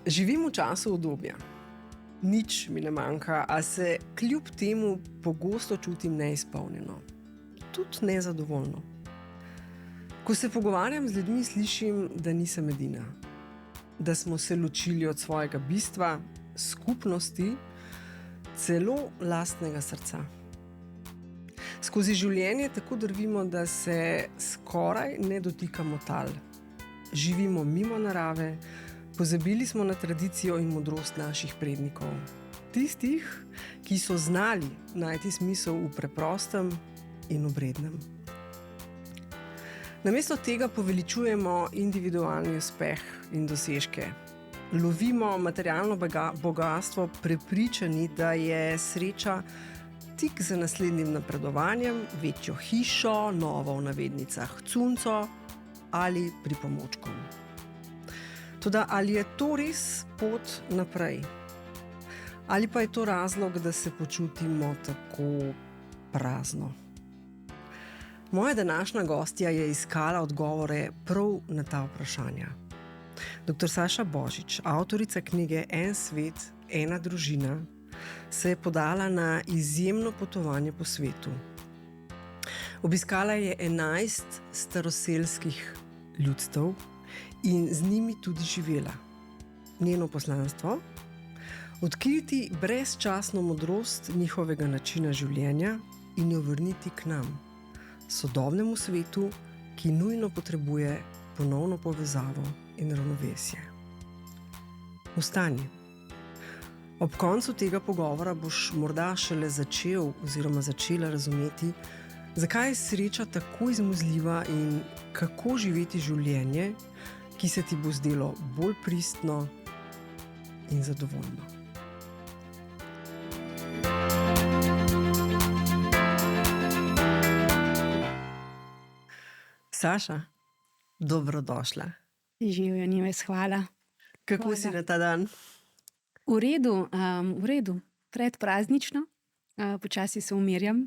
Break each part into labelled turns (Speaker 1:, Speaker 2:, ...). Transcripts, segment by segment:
Speaker 1: Živim v času obdobja. Nič mi ne manjka, a se kljub temu pogosto čutim neizpolnjeno, tudi nezadovoljno. Ko se pogovarjam z ljudmi, slišim, da nisem edina, da smo se ločili od svojega bistva, skupnosti, celo lastnega srca. Skozi življenje tako drvimo, da se skoraj ne dotikamo tal. Živimo mimo narave, pozabili smo na tradicijo in modrost naših prednikov. Tistih, ki so znali najti smisel v preprostem in obrednem. Namesto tega poveličujemo individualni uspeh in dosežke. Lovimo materialno bogastvo, prepričani, da je sreča tik za naslednjim napredovanjem, večjo hišo, novo v navednicah cunco ali pripomočkom. Toda ali je to res pot naprej? Ali pa je to razlog, da se počutimo tako prazno? Moja današnja gostja je iskala odgovore prav na ta vprašanja. Dr. Saša Božič, avtorica knjige En svet, ena družina, se je podala na izjemno potovanje po svetu. Obiskala je 11 staroselskih ljudstev in z njimi tudi živela. Njeno poslanstvo? Odkriti brezčasno modrost njihovega načina življenja in jo vrniti k nam, sodobnemu svetu, ki nujno potrebuje ponovno povezavo in ravnovesje. Ostani. Ob koncu tega pogovora boš morda šele začela razumeti, zakaj je sreča tako izmuzljiva in kako živeti življenje, ki se ti bo zdelo bolj pristno in zadovoljno. Saša, dobrodošla.
Speaker 2: Živjo, Nives, hvala.
Speaker 1: Kako si na ta dan?
Speaker 2: V redu, predpraznično, počasi se umirjam.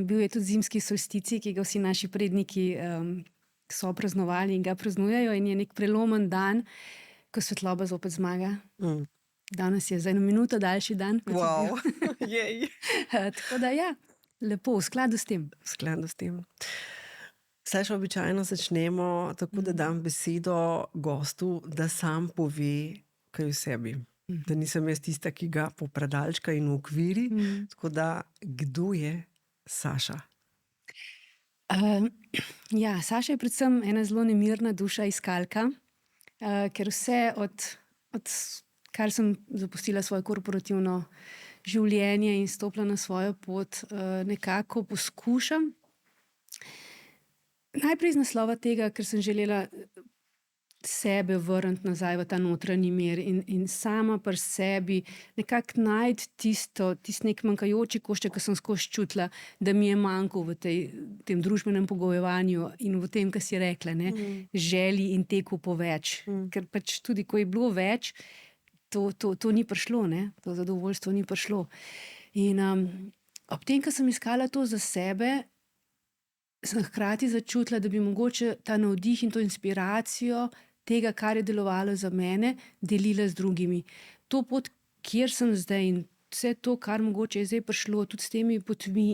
Speaker 2: Bil je tudi zimski solsticij, ki ga vsi naši predniki so praznovali in ga praznujejo, in je nek prelomen dan, ko svetloba zopet zmaga. Danes je za 1 minuto daljši dan.
Speaker 1: Wow.
Speaker 2: Tako da ja, lepo, v skladu s tem.
Speaker 1: V skladu s tem. Saša, običajno začnemo tako, da dam besedo gostu, da sam pove kaj o sebi. Da nisem jaz tista, ki ga popredalčka in ukviri. Tako da, kdo je Saša?
Speaker 2: Ja, Saša je predvsem ena zelo nemirna duša, iskalka, ker vse od kar sem zapustila svoje korporativno življenje in stopila na svojo pot, nekako poskušam. Najprej iz naslova tega, ker sem želela sebe vrniti nazaj v ta notranji mir in sama pri sebi nekako najti tisti nek manjkajoči košček, ki sem skozi čutila, da mi je manjkal v tem družbenem pogojevanju in v tem, kar si rekla, ne, želji in teku po več. Ker pač tudi, ko je bilo več, to ni prišlo, ne, to zadovoljstvo ni prišlo. In ob tem, ko sem iskala to za sebe, sem hkrati začutila, da bi mogoče ta navdih in to inspiracijo tega, kar je delovalo za mene, delila z drugimi. To pot, kjer sem zdaj, in vse to, kar mogoče je zdaj prišlo, tudi s temi potmi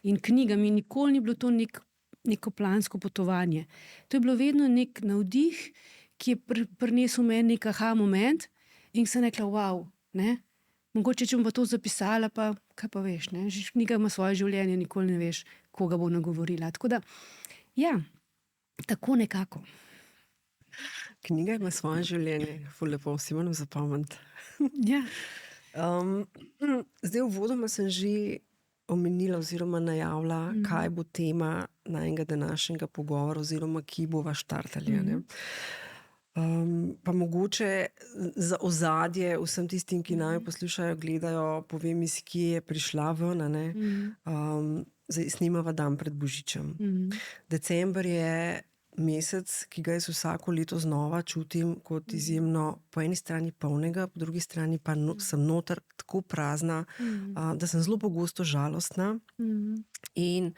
Speaker 2: in knjigami, nikoli ni bilo to neko plansko potovanje. To je bilo vedno nek navdih, ki je prinesel meni nek aha moment in sem rekla, wow, ne, mogoče, če bom pa to zapisala, pa kaj pa veš, ne, knjiga ima svoje življenje, nikoli ne veš, koga bo nagovorila. Tako da, ja, tako nekako.
Speaker 1: Knjiga ima svoje življenje, ful lepo, vsi moram zapomniti.
Speaker 2: Ja.
Speaker 1: Zdaj uvodoma sem že omenila oziroma najavila, kaj bo tema najinega današnjega pogovora oziroma ki bova štartali, ne. Pa mogoče za ozadje vsem tistim, ki naju poslušajo, gledajo, povem, iz kje je prišla ven, ne. Zdaj snemava dan pred Božičem. December je mesec, ki ga jaz vsako leto znova čutim kot izjemno po eni strani polnega, po drugi strani pa sem noter tako prazna, da sem zelo pogosto žalostna. In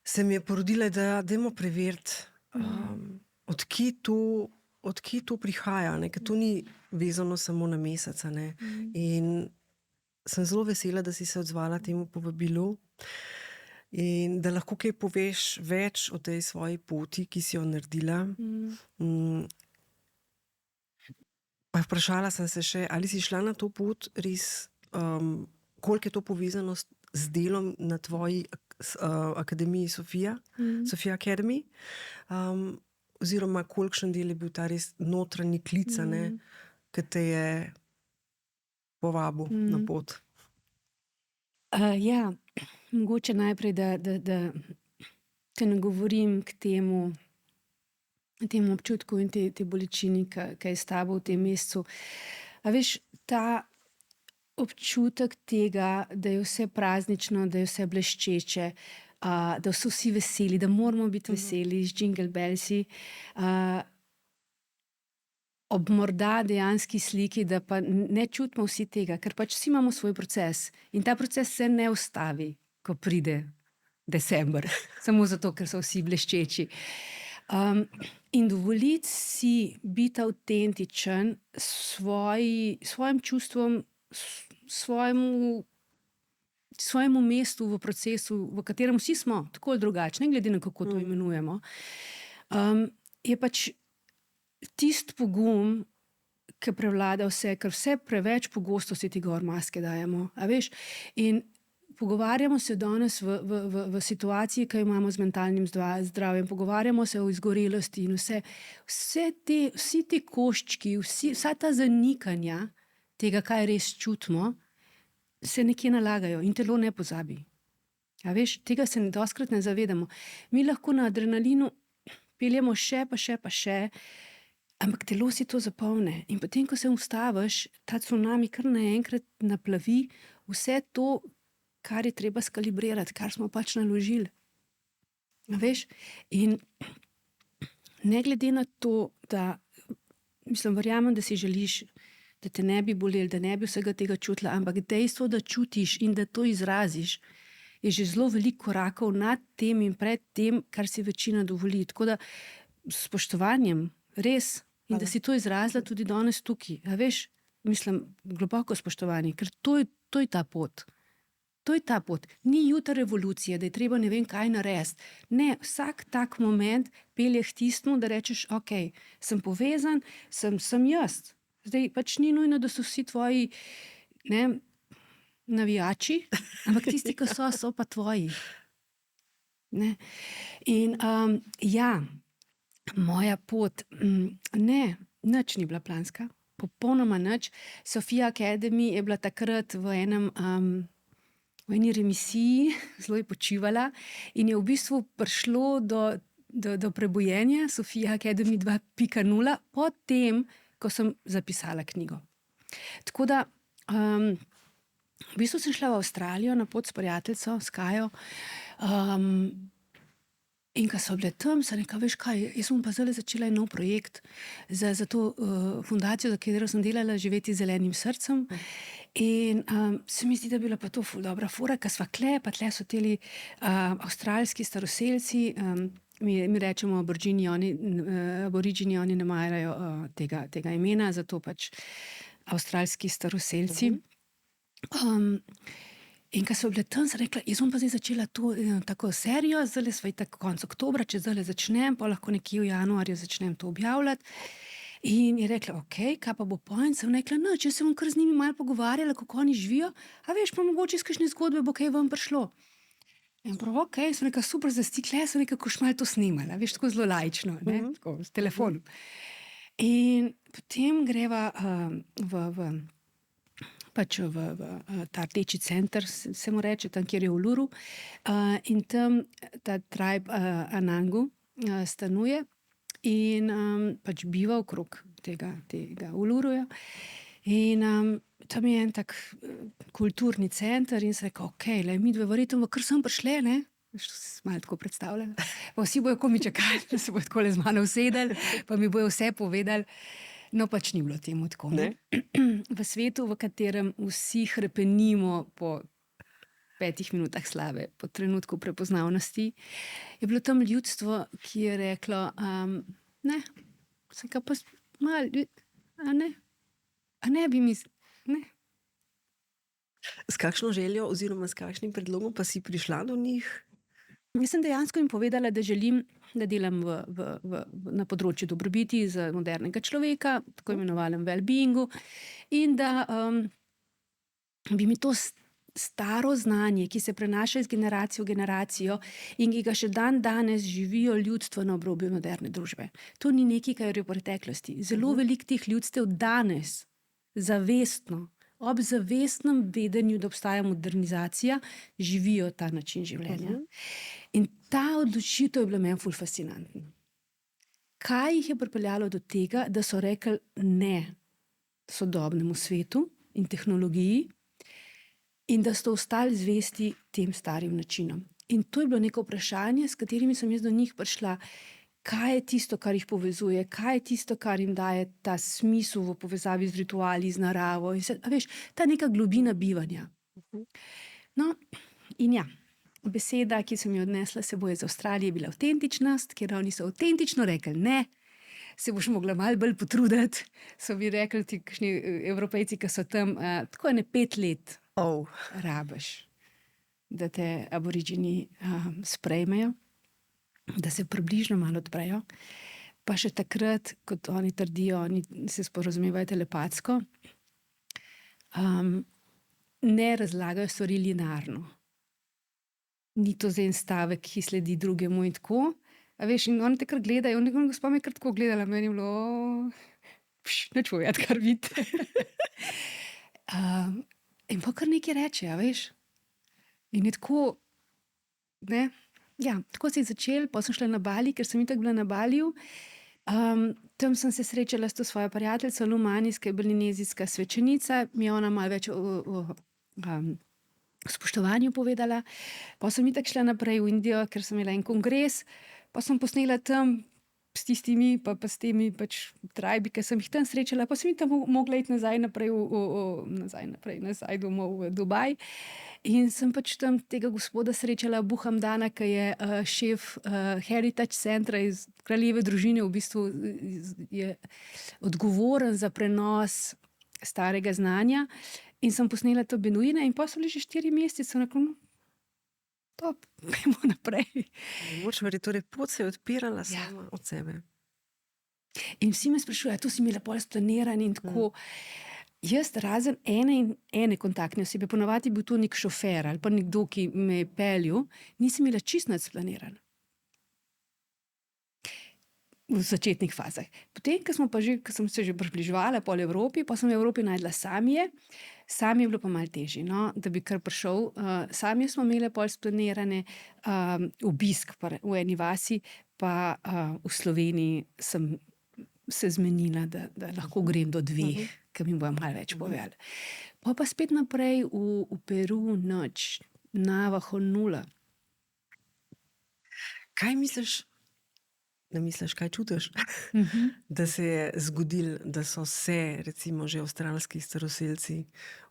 Speaker 1: se mi je porodila, da dajmo preveriti, od kje odkje to prihaja, ne? Ker to ni vezano samo na mesec. Ne? In sem zelo vesela, da si se odzvala temu povabilu in da lahko kaj poveš več o tej svoji poti, ki si jo naredila. Pa vprašala sem se še, ali si šla na to pot res, koliko je to povezano z delom na tvoji akademiji Sofia Academy, oziroma kolikšen del je bil ta res notranji klic, ki te je povabil na pot.
Speaker 2: Ja, mogoče najprej, da te nagovorim k temu občutku in te bolečini, ki je s tabo v tem mesecu. A veš, ta občutek tega, da je vse praznično, da je vse bleščeče, da so vsi veseli, da moramo biti veseli z Jingle Bellsi, ob morda dejanski sliki, da pa ne čutimo vsi tega, ker pač vsi imamo svoj proces in ta proces se ne ustavi, ko pride december, samo zato, ker so vsi bleščeči. In dovoliti si biti avtentičen svojim čustvom, svojemu mestu v procesu, v katerem vsi smo, tako ali drugače, ne glede na kako to imenujemo, je pač tisti pogum, ki prevlada vse, ker vse preveč pogosto si ti gor maske dajemo. A veš? In pogovarjamo se danes v situaciji, ki jo imamo z mentalnim zdravjem, pogovarjamo se o izgorelosti in vsi ti koščki, vsa ta zanikanja tega, kaj res čutimo, se nekje nalagajo in telo ne pozabi. A veš? Tega se dostikrat ne zavedamo. Mi lahko na adrenalinu peljemo še, ampak telo si to zapomne. In potem, ko se ustaviš, ta cunami kar naenkrat naplavi vse to, kar je treba skalibrirati, kar smo pač naložili. A veš? In ne glede na to, da verjamem, da si želiš, da te ne bi boleli, da ne bi vsega tega čutila, ampak dejstvo, da čutiš in da to izraziš, je že zelo veliko korakov nad tem in pred tem, kar si večina dovoli. Tako da s spoštovanjem, res, in da si to izrazila tudi danes tukaj. A veš, globoko spoštovanje, ker to je ta pot. To je ta pot. Ni jutra revolucija, da je treba ne vem kaj narediti. Ne, vsak tak moment pelje k tistemu, da rečeš, ok, sem povezan, sem jaz. Zdaj pač ni nujno, da so vsi tvoji navijači, ampak tisti, ki so pa tvoji. Ne? In ja, moja pot, nič ni bila planska, popolnoma nič. Sofia Academy je bila takrat v eni remisiji, zelo je počivala in je v bistvu prišlo do prebojenja Sofia Academy 2.0 po tem, ko sem zapisala knjigo. Tako da v bistvu sem šla v Avstralijo na pot s prijateljico, s Kajo, in ko so bile tam, sem rekla, veš kaj, jaz sem pa zdaj začela en nov projekt za to fundacijo, za katero sem delala, Živeti z zelenim srcem. In se mi zdi, da bi bila pa to ful dobra fora, ker sva pa tle so teli avstralski staroselci, mi rečemo aboridžini, oni ne marajo tega imena, zato pač avstralski staroselci. In ko so bile tam, sem rekla, jaz bom pa zdaj začela to tako serijo, zdaj sva tako konec oktobra, če zdaj začnem, pa lahko nekje v januarju začnem to objavljati. In je rekla, ok, kaj pa bo point? Sem rekla, no, če se bom kar z njimi malo pogovarjala, kako oni živijo, a veš, pa mogoče iz kakšne zgodbe bo kaj vam prišlo. In prav, ok, sem rekla, super, za stikle, sem rekla, ko malo to snimala, veš, tako zelo laično, tako, s telefonom. In potem greva v ta rdeči center, se mu reče, tam, kjer je Uluru, in tam ta tribe Anangu stanuje in pač biva okrog tega Uluruja. In tam je en tak kulturni center in se rekel, ok, mi dve verjetno, kar sem prišle, ne? Malo tako predstavljala. Pa vsi bojo komi čakali, da se bojo takole z mano usedeli, pa mi bojo vse povedali. No, pač ni bilo temu tako. Ne? V svetu, v katerem vsi hrepenimo po 5 minutah slave, po trenutku prepoznavnosti, je bilo tam ljudstvo, ki je reklo, ne, A ne bi mislil. Ne.
Speaker 1: S kakšno željo oziroma s kakšnim predlogom pa si prišla do njih?
Speaker 2: Jaz sem dejansko jim povedala, da želim, da delam na področju dobrobiti za modernega človeka, tako imenovanem well-beingu, in da bi mi to staro znanje, ki se prenaša iz generacije v generacijo in ki ga še dan danes živijo ljudstvo na obrobju moderne družbe. To ni nekaj, kar je v preteklosti. Zelo veliko teh ljudstev danes zavestno, ob zavestnem vedenju, da obstaja modernizacija, živijo ta način življenja. In ta odločitev je bila meni ful fascinantna. Kaj jih je pripeljalo do tega, da so rekli ne sodobnemu svetu in tehnologiji in da so ostali zvesti tem starim načinom. In to je bilo neko vprašanje, s katerimi sem jaz do njih prišla. Kaj je tisto, kar jih povezuje, kaj je tisto, kar jim daje ta smisel v povezavi z rituali, z naravo. Veš, ta neka globina bivanja. No, in ja, beseda, ki sem jo odnesla s seboj iz Avstralije, je bila avtentičnost, kjer oni so avtentično rekli ne, se boš mogla malo bolj potruditi. So bi rekli ti kakšni Evropejci, ki so tam, tako 5 let rabiš, da te aboriđini sprejmejo, da se približno malo odprejo. Pa še takrat, kot oni trdijo, oni se sporazumevajo telepatsko, ne razlagajo stvari linearno. Ni to za en stavek, ki sledi drugemu in tako. A veš, in oni te kar gledajo, gospa me je kar tako gledala, meni je bilo ne čujati, kar vidite. In pa kar nekaj reče, a veš. In je tako, ne. Ja, tako se je začel, potem sem šla na Bali, ker sem itak bila na Baliju. Tam sem se srečala s to svojo prijateljico Lumanis, ki je balinezijska svečenica, mi je ona malo več o spoštovanju povedala. Potem sem itak šla naprej v Indijo, ker sem imela en kongres, pa sem posnela tam s tistimi, pa s temi pač tribi, ki sem jih tam srečala, pa sem tam mogla iti nazaj domov v Dubaj. In sem pač tam tega gospoda srečala, Buhamdana, ki je šef Heritage centra iz kraljeve družine, v bistvu je odgovoren za prenos starega znanja. In sem posnela to beduine in pa so bili že 4 mesece, sem rekla, top, gremo naprej.
Speaker 1: Moč verjeti, torej pot se je odpirala sama od sebe.
Speaker 2: In vsi me sprašujejo, tu si imela pol splaniran in tako. Jaz razen ene kontaktne osebe, ponavadi je bil to nek šofer ali pa nekdo, ki me je peljal, nisem imela čisto nič splaniran. V začetnih fazah. Potem, ko sem se že približevala pol Evropi, pa sem v Evropi najdla Samije. Sami je bilo pa malo težje, no, da bi kar prišel. Sami smo imeli pol splanirane obisk v eni vasi, pa v Sloveniji sem se zmenila, da lahko grem do 2, ki mi bojo malo več povedali. Pa spet naprej v Peru noč, Navajo 0.
Speaker 1: Kaj misliš, ne misliš, kaj čutiš, da se je zgodilo, da so se recimo že avstralski staroselci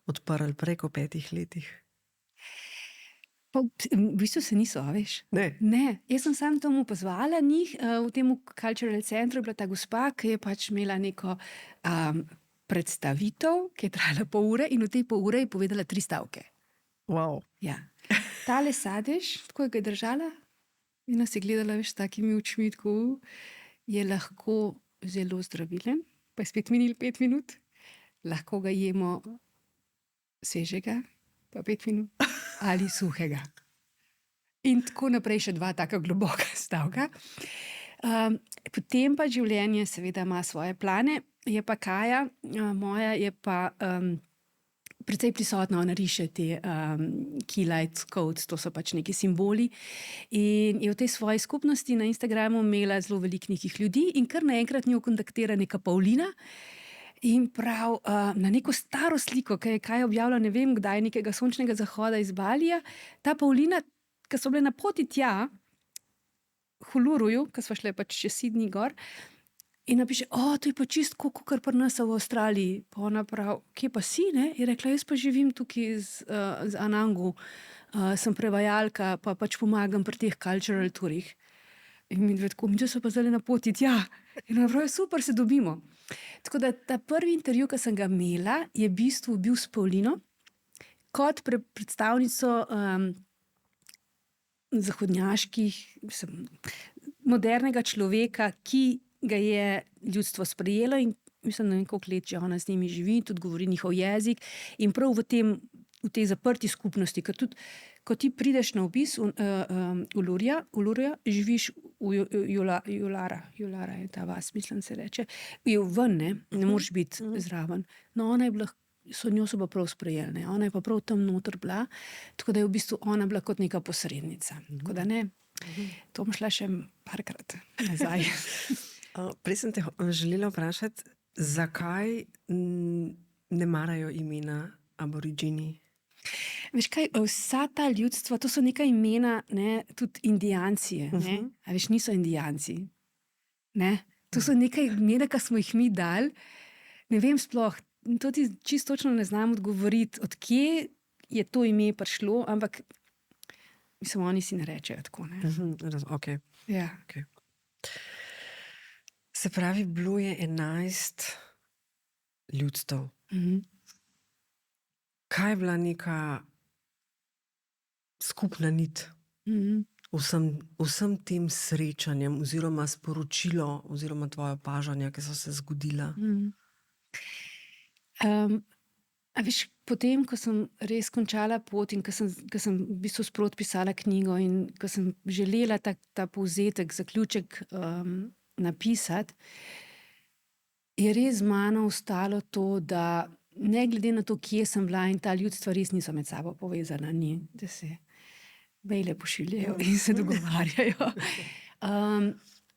Speaker 1: odprli preko 5 letih?
Speaker 2: Pa v bistvu se niso, veš.
Speaker 1: Ne.
Speaker 2: Jaz sem samo tam opazvala njih, v tem cultural centru je bila ta gospa, ki je pač imela neko predstavitev, ki je trajala pol ure in v tej pol ure je povedala 3 stavke.
Speaker 1: Wow.
Speaker 2: Ja. Tale sadež, tako ga je držala in nas je gledala, veš, s takimi očmi, tako je lahko zelo zdravilen, pa je spet minil 5 minut, lahko ga jemo svežega, pa 5 minut, ali suhega. In tako naprej še 2 taka globoka stavka. Potem pa življenje seveda ima svoje plane, je pa Kaja, moja je pa precej prisotna, ona riše te key light codes, to so pač neki simboli. In je v tej svoji skupnosti na Instagramu imela zelo veliko nekih ljudi in kar naenkrat njo kontaktira neka Paulina in prav na neko staro sliko, ki je Kaja objavila, ne vem kdaj, nekega sončnega zahoda iz Balija. Ta Paulina, ki so bile na poti tja, Huluruju, ki sva šle pač še Sydney gor, in napiše, to je pa čisto kakor pri nas v Avstraliji. Pa ona prav, kje pa si, ne? Je rekla, jaz pa živim tukaj z Anangu, sem prevajalka, pa pač pomagam pri teh cultural turih. In mi dve tako, mi so pa zdaj na poti tja. In ona prav, super, se dobimo. Tako da ta prvi intervju, ki sem ga imela, je v bistvu bil s Paulino kot predstavnico zahodnjaških, modernega človeka, ki ga je ljudstvo sprejelo in mislim, ne vem, koliko let že ona z njimi živi, tudi govori njihov jezik in prav v tej zaprti skupnosti, ker tudi, ko ti prideš na obisk v Lurja, živiš v Julara je ta vas, mislim, se reče, je ven, ne moreš biti zraven. No, ona je bila, njo so pa prav sprejeli, ne? Ona je pa prav tam noter bila, tako da je v bistvu ona bila kot neka posrednica. Tako da ne, to bom šla še parkrat nazaj.
Speaker 1: Prej sem te želela vprašati, zakaj ne marajo imena Aborigini?
Speaker 2: Veš kaj, vsa ta ljudstva, to so neka imena, ne, tudi Indijanci, ne, a veš, niso Indijanci, ne, to so neka imena, ki smo jih mi dali, ne vem sploh, to ti čisto točno ne znam odgovoriti, od kje je to ime prišlo, ampak mislim, oni si ne rečejo tako, ne.
Speaker 1: Ok.
Speaker 2: Ja.
Speaker 1: Okay. Se pravi, bilo je 11 ljudstev. Kaj je bila neka skupna nit vsem tem srečanjem oziroma sporočilo oziroma tvoje opažanja, ki so se zgodila?
Speaker 2: A veš, potem, ko sem res končala pot in ko sem v bistvu sproti pisala knjigo in ko sem želela ta povzetek, zaključek napisati, je res z mano ostalo to, da ne glede na to, kje sem bila in ta ljudstva res niso med sabo povezana, da se maile pošiljajo in se dogovarjajo.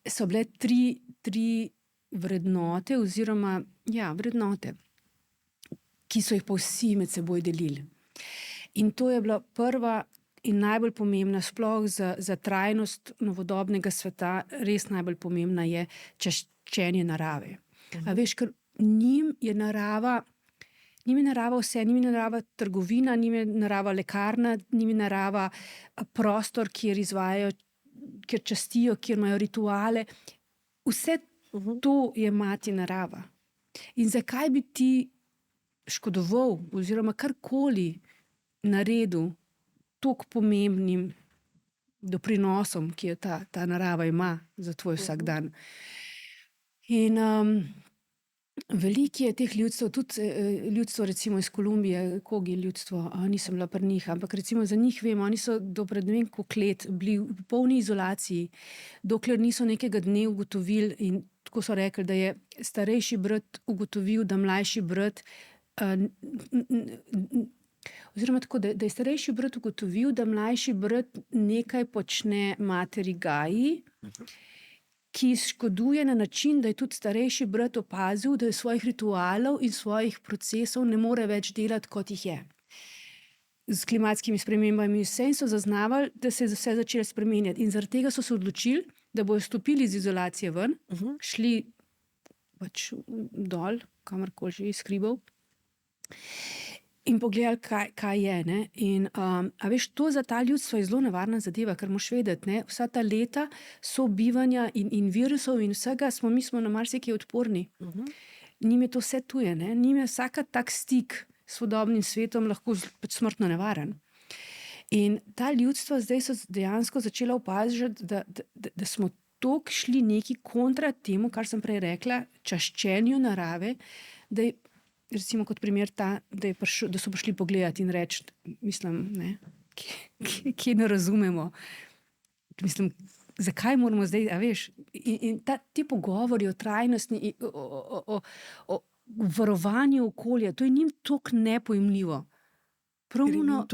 Speaker 2: So bile tri vrednote oziroma, vrednote, ki so jih pa vsi med seboj delili. In to je bila prva in najbolj pomembna, sploh za trajnost novodobnega sveta, res najbolj pomembna je čaščenje narave. A veš, ker njim je narava vse, njim je narava trgovina, njim je narava lekarna, njim je narava prostor, kjer izvajajo, kjer častijo, kjer imajo rituale. Vse to je mati narava. In zakaj bi ti škodoval oziroma karkoli naredil toliko pomembnim doprinosom, ki jo ta narava ima za tvoj vsak dan. In veliko je teh ljudstev, tudi ljudstvo recimo iz Kolumbije, Kogi ljudstvo, nisem bila pri njih, ampak recimo za njih vem, oni so do pred ne vem koliko let bili v polni izolaciji, dokler niso nekega dne ugotovili in tako so rekli, da je starejši brat ugotovil, da mlajši brat oziroma tako, da je starejši brat ugotovil, da mlajši brat nekaj počne materi Gaji, ki škoduje na način, da je tudi starejši brat opazil, da je svojih ritualov in svojih procesov ne more več delati, kot jih je. Z klimatskimi spremembami vse in so zaznavali, da se je vse začelo spremenjati. In zaradi tega so se odločili, da bojo stopili iz izolacije ven, šli pač dol, kamorkoli že iz hribov, in pogledali, kaj je. Ne? In, a veš, to za ta ljudstvo je zelo nevarna zadeva, ker moraš vedeti, ne? Vsa ta leta sobivanja in virusov in vsega, mi smo na marsikaj odporni. Njim je to vse tuje, ne? Njim je vsaka tak stik s sodobnim svetom lahko pač smrtno nevaren. In ta ljudstva zdaj so dejansko začela opaziti, da smo toliko šli neki kontra temu, kar sem prej rekla, čaščenju narave, da je recimo kot primer ta, da so prišli pogledati in reči, mislim, ne, kje ne razumemo. Mislim, zakaj moramo zdaj, a veš, in ti pogovori o trajnosti, o varovanju okolja, to je njim toliko nepojmljivo. Pravno,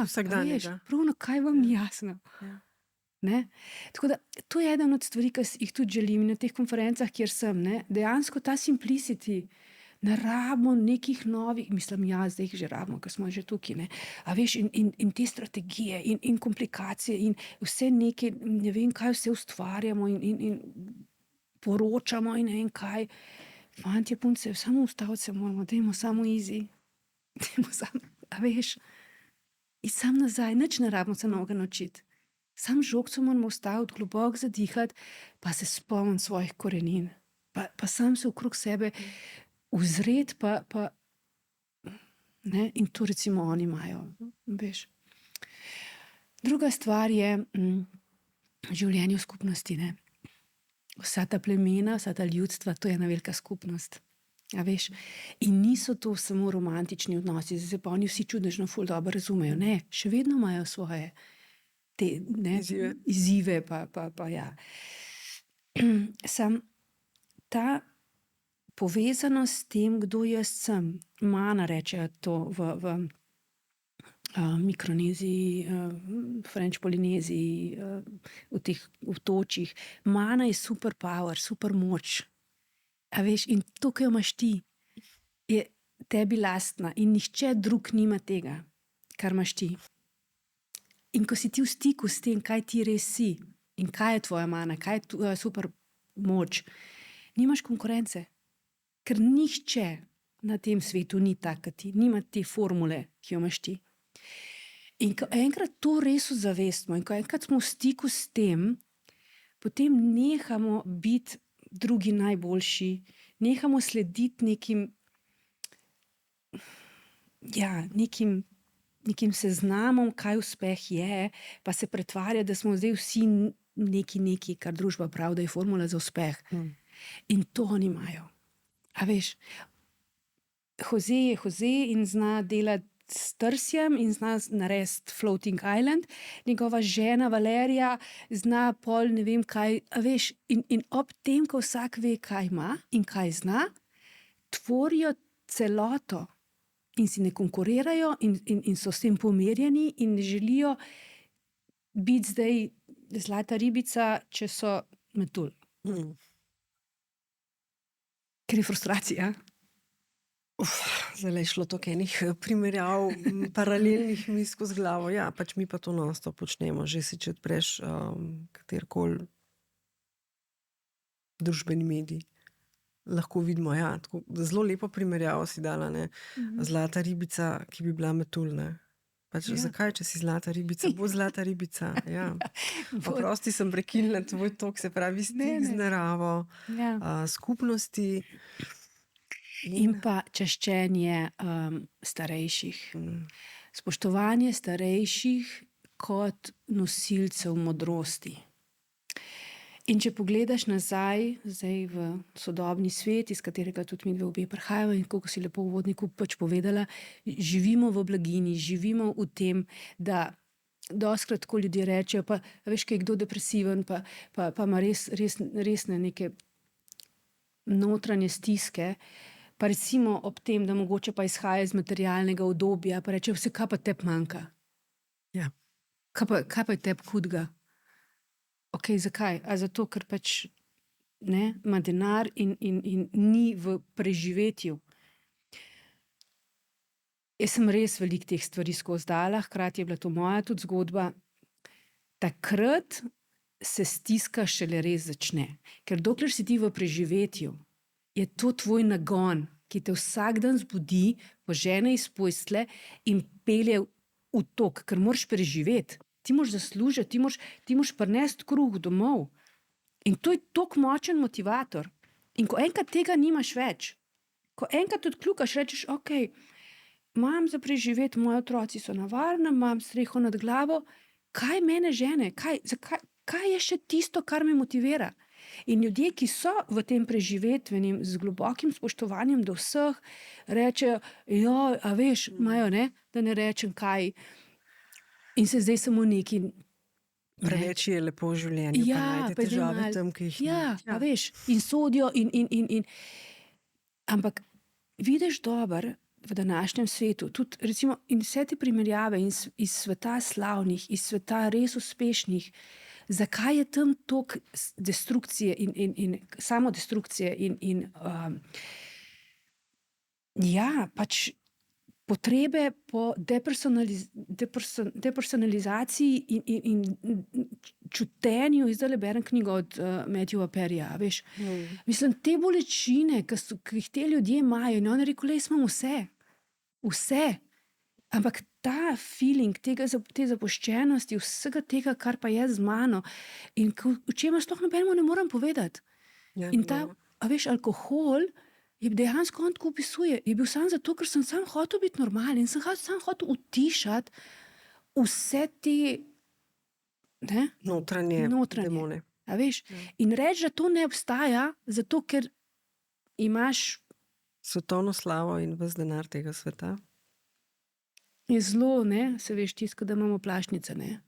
Speaker 1: vsakdanjega.
Speaker 2: Pravno, kaj vam ni jasno. Ne? Tako da, to je eden od stvari, ki jih tudi želim na teh konferencah, kjer sem, ne? Dejansko ta simplicity, ne rabimo nekih novih, mislim, zdaj jih že rabimo, ker smo že tukaj, ne? A veš, in te strategije in komplikacije in vse neke, ne vem kaj vse ustvarjamo in poročamo in ne vem kaj. Fantje, punce, samo ustaviti se moramo, dajmo samo easy. Dajmo samo, a veš, in sam nazaj, nič ne rabimo se novega naučiti. Sam žogco moramo ustaviti, globoko zadihati, pa se spomniti svojih korenin. pa sam se okrog sebe ozret, ne, in to recimo oni imajo, veš. Druga stvar je življenje v skupnosti, ne. Vsa ta plemena, vsa ta ljudstva, to je ena velika skupnost. A veš? In niso to samo romantični odnosi, zdaj se pa oni vsi čudežno ful dobro razumejo. Ne, še vedno imajo svoje te, ne, izzive, pa ja. Sam ta povezanost s tem, kdo jaz sem, mana rečejo to v Mikroneziji, French Polineziji, v teh otočjih. Mana je super power, super moč. A veš, in to, kar imaš ti, je tebi lastna in nihče drug nima tega, kar imaš ti. In ko si ti v stiku s tem, kaj ti res si in kaj je tvoja mana, kaj je tvoja super moč, nimaš konkurence. Ker nihče na tem svetu ni tak, kot ti, nima te formule, ki jo imaš ti. In ko enkrat to res ozavestimo in ko enkrat smo v stiku s tem, potem nehamo biti drugi najboljši, nehamo slediti nekim seznamom, kaj uspeh je, pa se pretvarja, da smo zdaj vsi neki, kar družba pravi, da je formula za uspeh. In to oni imajo. A veš, Jose je Jose in zna delati s trsjem in zna narediti floating island, njegova žena Valerija zna pol ne vem kaj, a veš, in ob tem, ko vsak ve, kaj ima in kaj zna, tvorijo celoto in si ne konkurirajo in so s tem pomerjeni in ne želijo biti zdaj zlata ribica, če so metulj. Ker je frustracija.
Speaker 1: Zdaj je šlo toliko enih primerjav, paralelnih mi skozi glavo. Ja, pač mi pa to non-stop počnemo. Že si, če odpreš katerikoli družbeni medij, lahko vidimo, ja, tako, zelo lepo primerjavo si dala, ne. Zlata ribica, ki bi bila metulj, ne. Pač zakaj, če si zlata ribica, bo zlata ribica. Ja. Oprosti, sem prekinila tvoj tok, se pravi stik z naravo, skupnosti.
Speaker 2: In pa čaščenje starejših. Spoštovanje starejših kot nosilcev modrosti. In če pogledaš nazaj, zdaj v sodobni svet, iz katerega tudi mi dve obe prihajamo, in kako si lepo v uvodniku pač povedala, živimo v blaginji, živimo v tem, da dostikrat tako ljudje rečejo, pa veš, kaj je kdo depresiven, pa ima resne neke notranje stiske, pa recimo ob tem, da mogoče pa izhaja iz materialnega udobja, pa reče, vse, kaj pa tebi manjka?
Speaker 1: Ja.
Speaker 2: Kaj pa je tebi hudega? Ok, zakaj? A zato, ker pač ne, ima denar in ni v preživetju. Jaz sem res veliko teh stvari skozi dala, hkrati je bila to moja tudi zgodba. Takrat se stiska šele res začne. Ker dokler si ti v preživetju, je to tvoj nagon, ki te vsak dan zbudi, požene iz postelje in pelje v tok, ker moraš preživeti. Ti moraš zaslužiti, ti moraš prinesti kruh domov. In to je toliko močen motivator. In ko enkrat tega nimaš več, ko enkrat odkljukaš, rečeš, ok, imam za preživeti, moji otroci so na varnem, imam streho nad glavo, kaj mene žene? Kaj je še tisto, kar me motivira? In ljudje, ki so v tem preživetvenem z globokim spoštovanjem do vseh, rečejo, a veš, imajo, ne, da ne rečem kaj. In se zdaj samo neki...
Speaker 1: Preveč je lepo v življenju, pa najde težave tam, ki jih
Speaker 2: ni. A veš, in sodijo in... Ampak vidiš dobro v današnjem svetu, tudi recimo in vse te primerjave iz sveta slavnih, iz sveta res uspešnih, zakaj je tam toliko destrukcije in samodestrukcije in pač potrebe po depersonalizaciji in čutenju. Zdaj berem knjigo od Matthewa Perryja, veš. Mislim, te bolečine, ki jih te ljudje imajo, in on je rekel, jaz imam vse. Ampak ta feeling te zapuščenosti, vsega tega, kar pa je z mano in o čemer sploh nobenemu ne morem povedati. In ta a veš, alkohol je dejansko on tako opisuje, je bil sam zato, ker sem sam hotel biti normalen in sem sam hotel utišati vse te, ne,
Speaker 1: Notranje
Speaker 2: notranje.
Speaker 1: demone.
Speaker 2: A veš, in reči, da to ne obstaja, zato ker imaš,
Speaker 1: Svetovno slavo in ves denar tega sveta.
Speaker 2: je zelo, ne, se veš, tisto, da imamo plašnice, ne.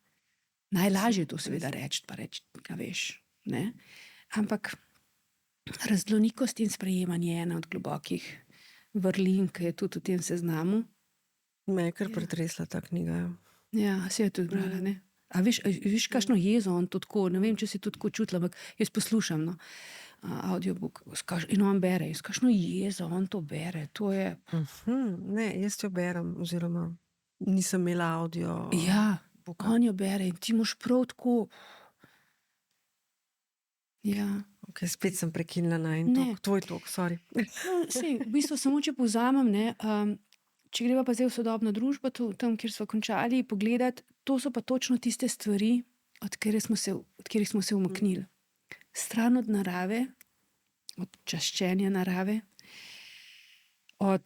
Speaker 2: Najlažje je to seveda reči, pa reči, a veš, ne. Ampak raznolikost in sprejemanje je ena od globokih vrlin, ki je tudi v tem seznamu.
Speaker 1: Me je kar pretresla ta knjiga.
Speaker 2: Ja, se je tudi brala, ne. A veš, kakšno jezo on to tako, ne vem, če si to tako čutila, ampak jaz poslušam, no, audiobook, in on bere, s kakšno jezo on to bere, to je,
Speaker 1: Ne, jaz jo berem, oziroma nisem imela audio.
Speaker 2: ja,
Speaker 1: booka.
Speaker 2: on jo bere in ti moš prav tako, ja.
Speaker 1: Okay, spet sem prekinila na en
Speaker 2: Ne.
Speaker 1: tok. Tvoj tok, sorry.
Speaker 2: No, sej, v bistvu samo, če povzamem, ne, če greva pa zdaj v sodobno družbo, tam, kjer smo končali, pogledati, to so pa točno tiste stvari, od katerih smo se umaknili. Stran od narave, od čaščenja narave, od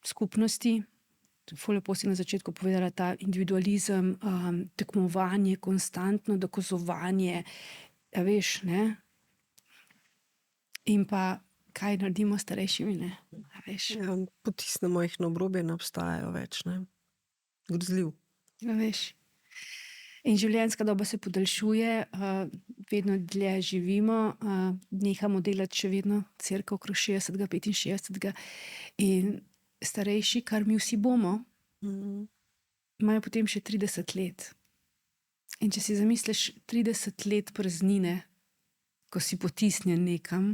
Speaker 2: skupnosti, ful lepo si na začetku povedala, ta individualizem, tekmovanje, konstantno dokazovanje, a veš, ne, in pa kaj naredimo s starejšimi, ne, a veš.
Speaker 1: Ja, potisnemo jih na obrobje, ne obstajajo več. Ne? Grozljiv.
Speaker 2: A veš. In življenjska doba se podaljšuje, vedno dlje živimo, nehamo delati še vedno cirka okrog 60, 65 in starejši, kar mi vsi bomo, imajo potem še 30 let. In če si zamisliš 30 let praznine, ko si potisnjen nekam,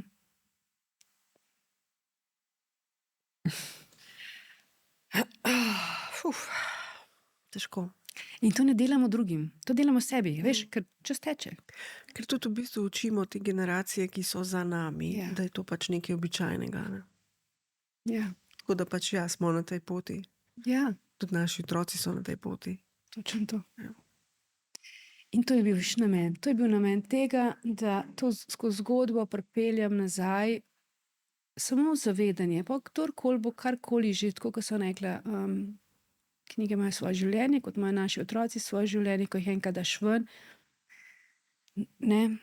Speaker 1: Težko.
Speaker 2: in to ne delamo drugim, to delamo sebi, veš, ker čas teče.
Speaker 1: Ker tudi v bistvu učimo te generacije, ki so za nami,
Speaker 2: Ja.
Speaker 1: da je to pač nekaj običajnega. Ne?
Speaker 2: Ja,
Speaker 1: Tako da pač smo na tej poti.
Speaker 2: ja,
Speaker 1: Tudi naši otroci so na tej poti.
Speaker 2: točno to.
Speaker 1: Ja.
Speaker 2: In to je bil še namen. To je bil namen tega, da to skozi zgodbo pripeljem nazaj, samo zavedanje, pa kdorkoli bo karkoli že, tako kot sem rekla, knjige imajo svoje življenje, kot imajo naši otroci svoje življenje, ko jih enkrat daš ven, ne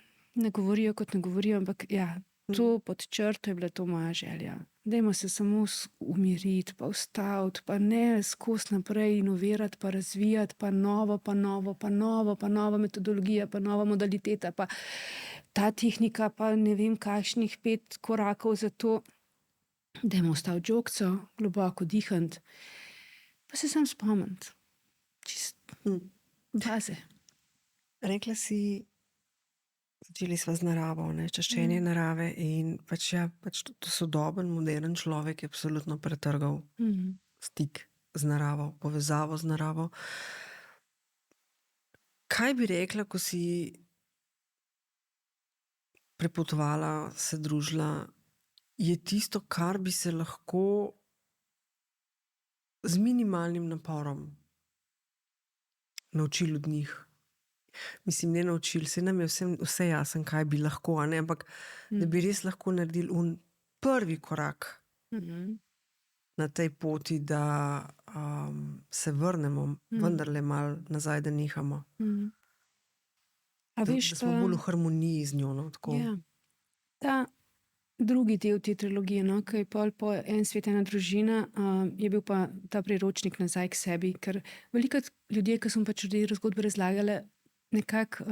Speaker 2: govorijo kot ne govorijo, ampak ja, to pod črto je bila to moja želja. Dajmo se samo umiriti, pa ustaviti, pa ne skozi naprej inovirati, pa razvijati, pa nova metodologija, pa nova modaliteta, pa ta tehnika, pa ne vem kakšnih 5 korakov za to. Dajmo ustaviti žogco, globoko dihati, pa se sam spomniti. Čist baze.
Speaker 1: Rekla si, začeli sva z naravo, ne? Čaščenje narave in pač to sodoben, modern človek je absolutno pretrgal stik z naravo, povezavo z naravo. Kaj bi rekla, ko si prepotovala, se družila, je tisto, kar bi se lahko z minimalnim naporom naučili od njih? Mislim, ne naučili, se nam je vse jasen, kaj bi lahko, a ne? Ampak da bi res lahko naredili prvi korak na tej poti, da se vrnemo vendarle malo nazaj, da nehamo.
Speaker 2: A veš,
Speaker 1: Da smo bolj v harmoniji z njo. No, tako.
Speaker 2: ja, ta drugi del te trilogije, no, ki je pol po En svet, ena družina, je bil pa ta priročnik nazaj k sebi, ker veliko ljudje, ki smo pač zgodbe razlagali, nekako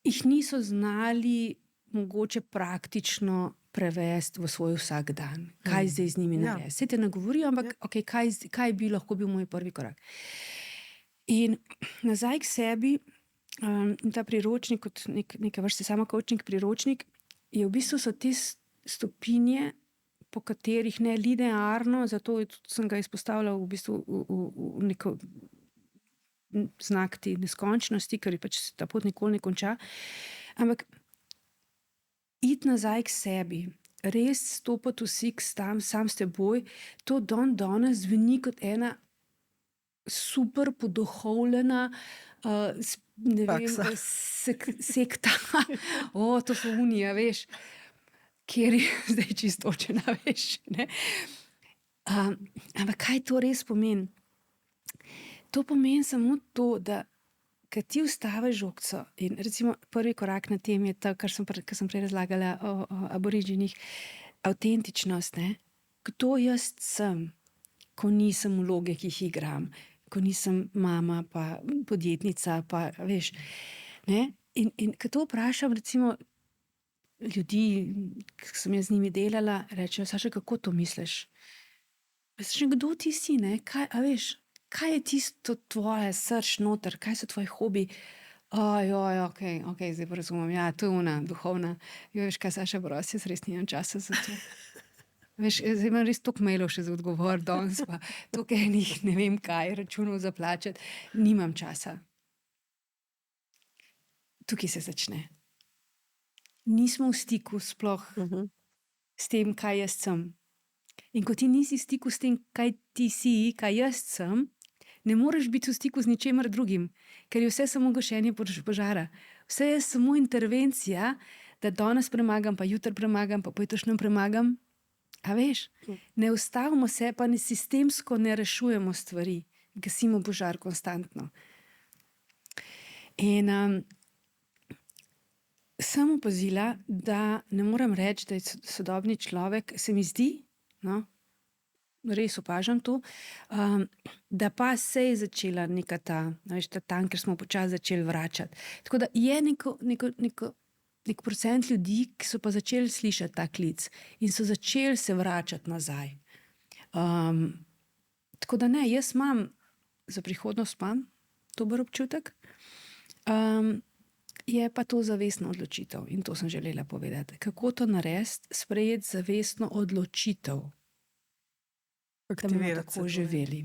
Speaker 2: jih niso znali mogoče praktično prevesti v svoj vsak dan. Kaj zdaj z njimi narediti? Saj te ne govorijo, ampak okay, kaj bi lahko bil moj prvi korak. In nazaj k sebi, in ta priročnik, kot neka vrste samokovčnik priročnik, je v bistvu so te stopinje, po katerih ne linearno, zato sem ga izpostavila v bistvu v neko znak te neskončnosti, ker je pač ta pot nikoli ne konča. Ampak iti nazaj k sebi, res stopiti v stik sam s teboj, to danes zveni kot ena super poduhovljena, ne vem,
Speaker 1: Faksa.
Speaker 2: sekta, to so unija, veš, kjer je zdaj čistočena, veš, ne. Ampak kaj to res pomeni? To pomeni samo to, da kad ti ustaviš žogco in recimo prvi korak na tem je to, kar sem prej razlagala o aboriginih, avtentičnost, ne? Kdo jaz sem, ko nisem vloge, ki jih igram, ko nisem mama pa podjetnica, pa veš, ne? In ko to vprašam recimo ljudi, ki sem jaz z njimi delala, rečejo, Saša, kako to misliš? Veš, kdo ti si, ne? Kaj, a veš, kaj je tisto tvoje srč noter, kaj so tvoji hobi? Okej, zdaj pa razumem, ja, to je ona, duhovna. Jo, veš kaj, Saša, prosti, jaz res nimam časa za to. Veš, zdaj imam res toliko mailov še za odgovor danes, pa toliko enih, ne vem kaj, računov za plačati. Nimam časa. Tukaj se začne. Nismo v stiku sploh s tem, kaj jaz sem. In ko ti nisi v stiku s tem, kaj ti si, kaj jaz sem, ne moreš biti v stiku z ničemer drugim, ker je vse samo gašenje požara. Vse je samo intervencija, da danes premagam, pa jutri premagam, pa pojutrišnjem premagam. A veš, ne ustavimo se, pa ne sistemsko ne rešujemo stvari, gasimo požar konstantno. In sem opazila, da ne morem reči, da je sodobni človek, se mi zdi, no, res opažam to, da pa se je začela neka ta tam, ker smo počasi začeli vračati. Tako da je nek procent ljudi, ki so pa začeli slišati ta klic in so začeli se vračati nazaj. Tako da ne, jaz imam, za prihodnost imam dober občutek, je pa to zavestna odločitev in to sem želela povedati. Kako to narediti? Sprejeti zavestno odločitev, da bomo tako živeli.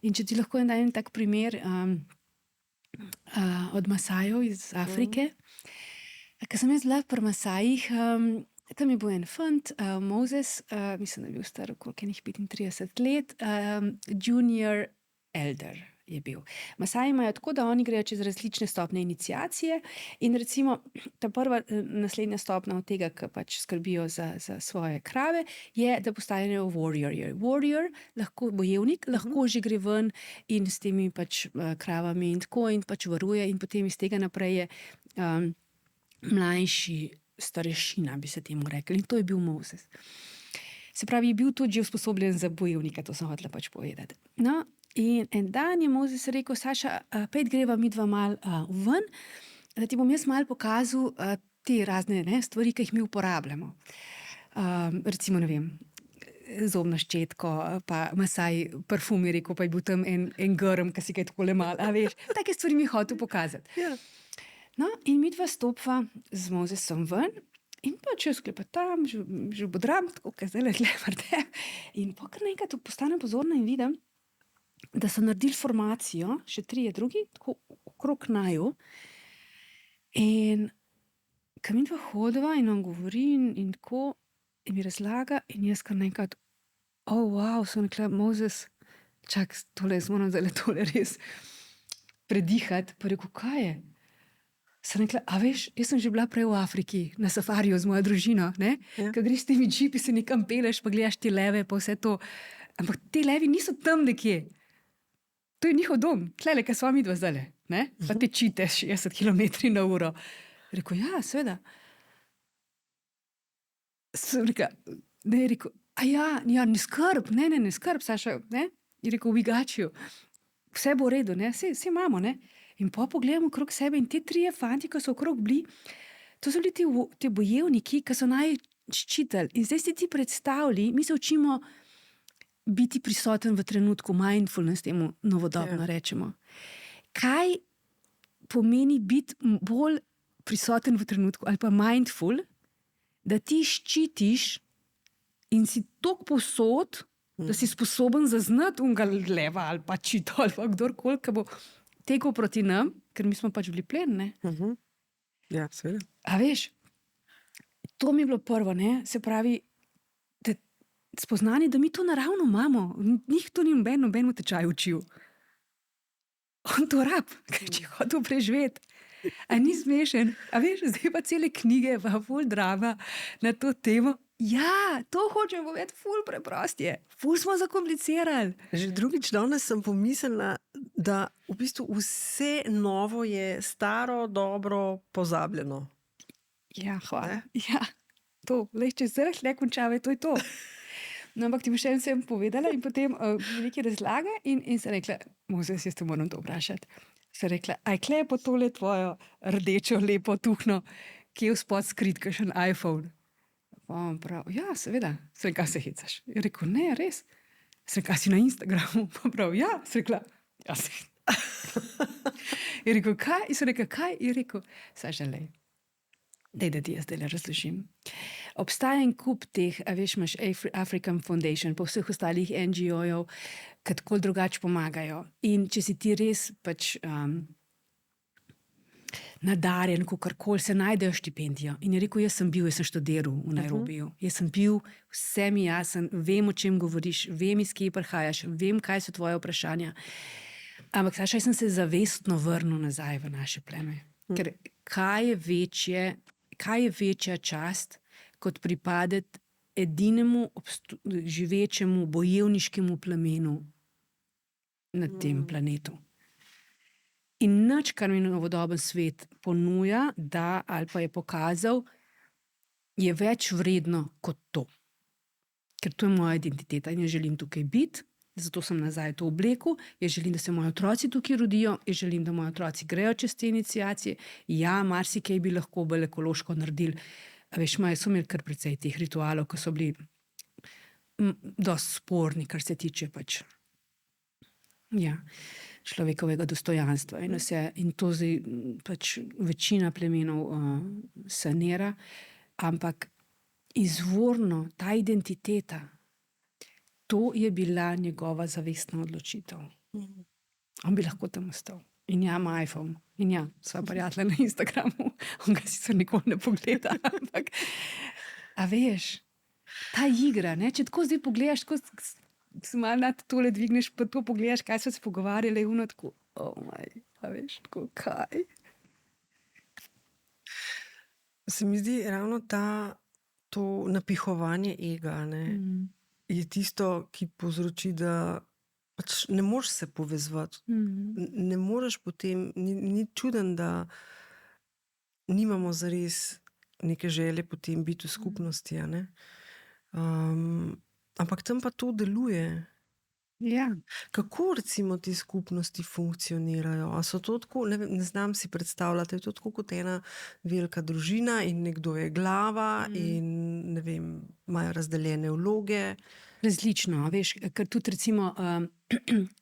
Speaker 2: In če ti lahko dajem tak primer od Masajev iz Afrike. Ko sem jaz bila pri Masajih, tam je bil en fant, Moses, mislim, da je bil star okrog 35 let, junior elder je bil. Masaji imajo tako, da oni grejo čez različne stopnje iniciacije in recimo ta prva naslednja stopnja od tega, ki pač skrbijo za svoje krave, je, da postanejo warrior. Warrior, lahko bojevnik, lahko že gre ven in s temi pač kravami in tako in pač varuje in potem iz tega naprej je mlajši starešina, bi se temu rekli. In to je bil Moses. Se pravi, je bil tudi že usposobljen za bojevnika, to sem hotela pač povedati. No, in en dan je Moses rekel, Saša, pet greva midva mal ven, da ti bom jaz mal pokazal te razne stvari, ki jih mi uporabljamo. Recimo, ne vem, zobno ščetko, pa Masaj parfum je rekel, pa je bil tam en grm, ki si ga je takole mal, a veš, take stvari mi je hotel pokazati. Ja. No, in midva stopva z Mosesom ven in pač jaz klepetam, že bodram, tako kot zdaj le vrte. In pa kar nekaj postanem pozorna in vidim, da so naredili formacijo, še trije drugi, tako okrog naju. In ko midva hodiva in on govori in tako, in mi razlaga in jaz kar nekaj, wow, sem rekla, Moses, čak, tole, jaz moram zdaj tole res predihati. Pa rekel, kaj je? Sem rekla, a veš, jaz sem že bila prej v Afriki na safariju z mojo družino, ne? Ja. Ko greš s temi džipi, se nekam peleš, pa gledaš te leve, pa vse to. Ampak te levi niso tam nekje. To je njihov dom, tlele, kaj sva midva zdajle, ne? Pa te čite 60 km/h. Rekel, ja, seveda. Sem rekla, ne, rekel, ne skrb, ne skrb, Saša, ne? Je rekel, we got you. Vse bo v redu, ne? Vse imamo, ne? In pa pogledamo okrog sebe in te trije fanti, ki so okrog bili, to so bili te bojevniki, ki so ščitili. In zdaj si ti predstavljali, mi se učimo biti prisoten v trenutku, mindfulness temu novodobno rečemo. Kaj pomeni biti bolj prisoten v trenutku ali pa mindful, da ti ščitiš in si toliko povsod, da si sposoben zaznati unga leva ali pa čito ali pa kdorkoli, ki bo tekel proti nam, ker mi smo pač bili plen, ne?
Speaker 1: Ja, seveda.
Speaker 2: A veš, to mi je bilo prvo, ne? Se pravi, da spoznani, da mi to naravno imamo. Njih to ni noben v tečaju učil. On to rab, ker če hotel preživeti. A ni smešen? A veš, zdaj pa cele knjige, pa ful drama na to temo. Ja, to hočem povedati, ful preprost je. Ful smo zakomplicirali.
Speaker 1: Že drugič danes sem pomislila, da v bistvu vse novo je staro, dobro, pozabljeno.
Speaker 2: Ja, hvala. Ja, to, lej, če zdaj le končave, to je to. No, ampak ti še sem povedala in potem nekaj razlage in sem rekla, Mozes, jaz te moram to vprašati. Sem rekla, aj klepo tole tvojo rdečo, lepo tuhno, kje v spod skrit, kakšen iPhone. Pa on prav, ja, seveda. Sem rekla, se hecaš. Je rekel, ne, res. Sem rekla, si na Instagramu. Pa prav, ja. Sem rekla, ja, se. Je rekel, kaj? In sem rekla, kaj? Je rekel, saj želej. Dej, da ti jaz zdaj razložim. Obstaja en kup teh, a veš, imaš African Foundation, pa vseh ostalih NGO-jev, ki tako drugače pomagajo. In če si ti res pač nadarjen, kakorkoli, se najdejo štipendijo. In je rekel, jaz sem študiral v Nairobiju. Jaz sem bil, vse mi jasen, vem, o čem govoriš, vem, iz kje prihajaš, vem, kaj so tvoje vprašanja. Ampak Saša, jaz sem se zavestno vrnil nazaj v naše pleme. Ker kaj je večja čast, kot pripadeti edinemu živečemu bojevniškemu plemenu na tem planetu. In nič, kar mi novodoben svet ponuja, da ali pa je pokazal, je več vredno kot to. Ker to je moja identiteta in jaz želim tukaj biti, zato sem nazaj to oblekel, jaz želim, da se moji otroci tukaj rodijo, jaz želim, da moji otroci grejo čez te iniciacije. Ja, marsikaj bi lahko bolj ekološko naredili. A veš, so imeli kar precej teh ritualov, ki so bili dosti sporni, kar se tiče pač človekovega dostojanstva. In to zdaj pač večina plemenov sanira, ampak izvorno ta identiteta, to je bila njegova zavestna odločitev. On bi lahko tam ostal. In ja, ima iPhone. In ja, sva prijatelja na Instagramu. On ga sicer nikoli ne pogleda. Ampak, a veš, ta igra, ne? Če tako zdaj pogledaš, tako se malo nad tole dvigneš, pa to pogledaš, kaj so se pogovarjali, je tako, a veš, tako, kaj?
Speaker 1: Se mi zdi ravno to napihovanje ega, ne? Je tisto, ki povzroči, da pač ne moreš se povezovati. Ne moreš potem, ni čuden, da nimamo zares neke želje potem biti v skupnosti. Ampak tam pa to deluje.
Speaker 2: Ja.
Speaker 1: Kako recimo te skupnosti funkcionirajo? A so to tako, ne znam si predstavljati, je to tako kot ena velika družina in nekdo je glava in ne vem, imajo razdeljene vloge?
Speaker 2: Različno, veš, ker tudi recimo,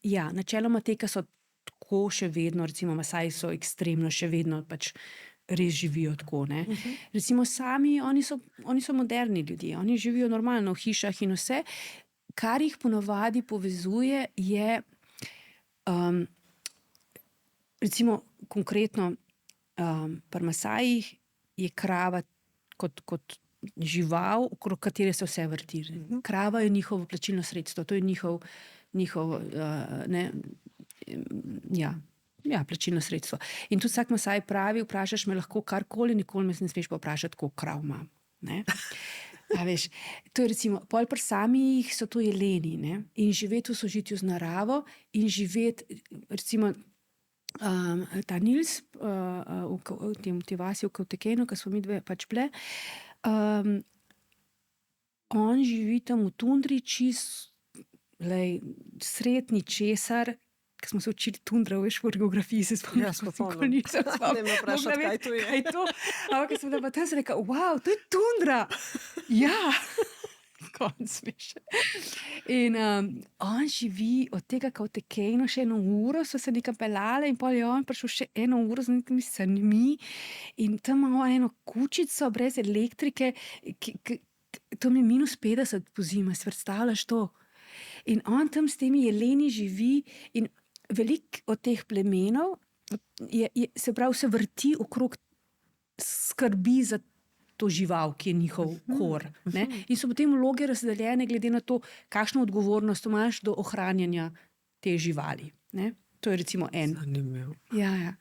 Speaker 2: ja, načeloma te, ki so tako še vedno, recimo Masaji so ekstremno še vedno pač res živijo tako, ne. Recimo sami, oni so moderni ljudje, oni živijo normalno v hišah in vse. Kar jih ponovadi povezuje, je recimo konkretno pri Masajih je krava kot žival, okrog katere se vse vrti. Krava je njihovo plačilno sredstvo, to je njihov plačilno sredstvo. In tudi vsak Masaj pravi, vprašaš me lahko karkoli, nikoli me ne smeš pa vprašati, koliko krav imam. Ne? A veš, to je recimo, pol pri samih so to jeleni, ne? In živeti v sožitju z naravo in živeti, recimo, ta Nils v tej vasi v Kautekenu, ki smo mi dve pač bile, on živi tam v tundri sretni česar, ki smo se učili tundra, veš, v geografiji se spomnim.
Speaker 1: Ja, spomnim. Ne me vprašati, kaj to je.
Speaker 2: Kaj je to? Ampak sem bila pa tam, sem rekla, wow, to je tundra. Ja. Konc smeša. In on živi od tega Kautekena še 1 uro, so se nekam pelale in pol je on prišel še 1 uro z nekimi sanmi in tam ima eno kučico brez elektrike, to mi je -50 po zima, si predstavljaš to? In on tam s temi jeleni živi in veliko od teh plemenov se pravi, se vrti okrog skrbi za to žival, ki je njihov kor. Ne? In so potem vloge razdeljene glede na to, kakšno odgovornost imaš do ohranjanja te živali. Ne? To je recimo en.
Speaker 1: Zanimivo.
Speaker 2: Ja.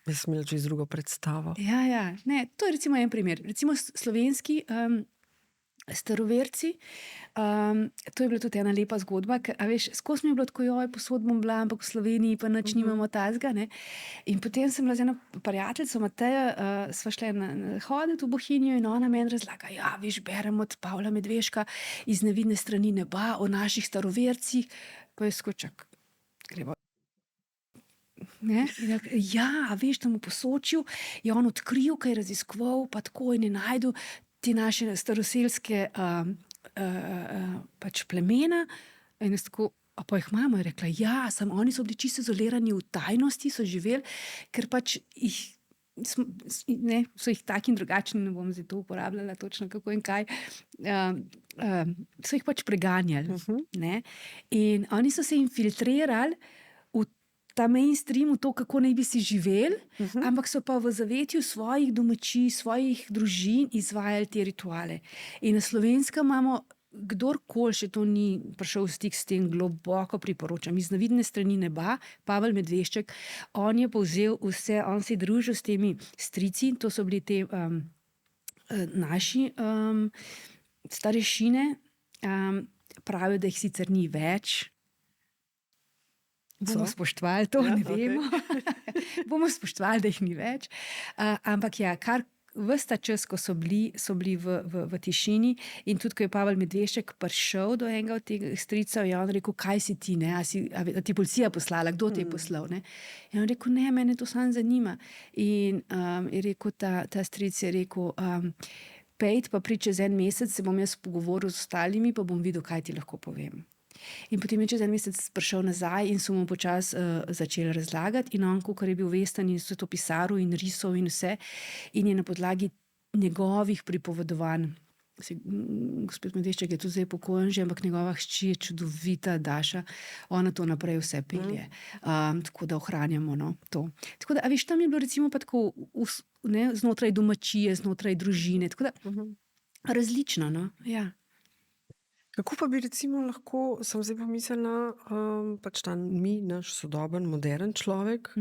Speaker 1: Jaz sem imela čisto drugo predstavo.
Speaker 2: Ja. Ne, to je recimo en primer. Recimo slovenski staroverci, to je bila tudi ena lepa zgodba, ker, a veš, skozi mi je bilo tako, joj, posod bom bila, ampak v Sloveniji pa nič nimamo tazga, ne. In potem sem bila z eno prijateljico Mateja, sva šla hoditi v Bohinjo in ona meni razlaga, ja, veš, berem od Pavla Medveška iz Nevidne strani neba o naših starovercih, pa je skočak, greva. Ne? In ja, veš, tam v Posočju je on odkril, kaj je raziskoval, pa tako in je najdel te naše staroselske pač plemena. In jaz tako, a pa jih imamo? Je rekla, ja, samo oni so bili čisto izolirani v tajnosti, so živeli, ker pač so jih taki in drugačni, ne bom zdaj to uporabljala točno kako in kaj, so jih pač preganjali. Ne? In oni so se infiltrirali v ta mainstream, v to, kako naj bi si živeli, ampak so pa v zavetju svojih domačij, svojih družin izvajali te rituale. In na Slovenskem imamo, kdorkoli še to ni prišel v stik s tem, globoko priporočam. Iz Nevidne strani neba, Pavel Medvešček, on je povzel vse, on se je družil s temi strici, to so bili te naši starešine, pravijo, da jih sicer ni več. Bomo spoštovali to, ja, ne vemo. Okay. Bomo spoštovali, da jih ni več. Ampak ja, kar ves ta čas, ko so bili v tišini in tudi, ko je Pavel Medvešček prišel do enega od teh stricev, je on rekel, kaj si ti, ne? A ti policija poslala, kdo te je poslal? Ne? In on rekel, ne, mene to samo zanima. In je rekel, ta stric je rekel, pejt pa čez en mesec se bom jaz pogovoril z ostalimi, pa bom videl, kaj ti lahko povem. In potem je čez en mesec prišel nazaj in so mu počasi začeli razlagati in on, kakor je bil vesten in so to pisaril in risal in vse, in je na podlagi njegovih pripovedovanj, gospod Medvešček je tu zdaj pokojen že, ampak njegova hči je čudovita Daša, ona to naprej vse pelje. Tako da ohranjamo to. Tako da, a veš, tam je bilo recimo pa tako znotraj domačije, znotraj družine, tako da različno, no, ja.
Speaker 1: Kako pa bi recimo lahko, sem zdaj pomislila, pač naš sodoben, modern človek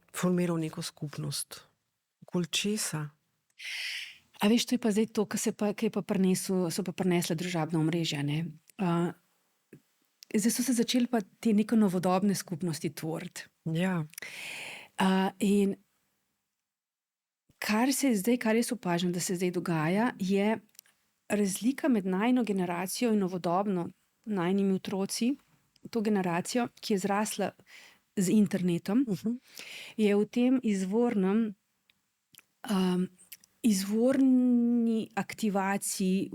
Speaker 1: formiral neko skupnost? Okoli česa?
Speaker 2: A veš, to je pa zdaj to, so pa prinesla družabna omrežja, ne. Zdaj so se začeli pa te neke novodobne skupnosti tvoriti.
Speaker 1: Ja.
Speaker 2: In kar jaz opažam, da se zdaj dogaja, je razlika med najino generacijo in novodobno najinimi otroci, to generacijo, ki je zrasla z internetom, je v tem izvorni aktivaciji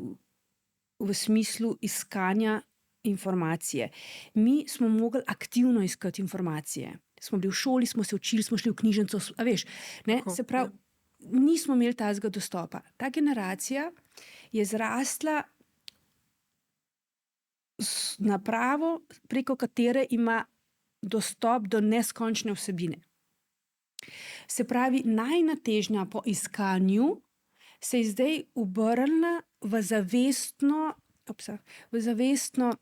Speaker 2: v smislu iskanja informacije. Mi smo mogli aktivno iskati informacije. Smo bili v šoli, smo se učili, smo šli v knjižnico, a veš, ne, se pravi, nismo imeli tazga dostopa. Ta generacija je zrasla z napravo, preko katere ima dostop do neskončne vsebine. Se pravi, najina težnja po iskanju se je zdaj obrnila v zavestno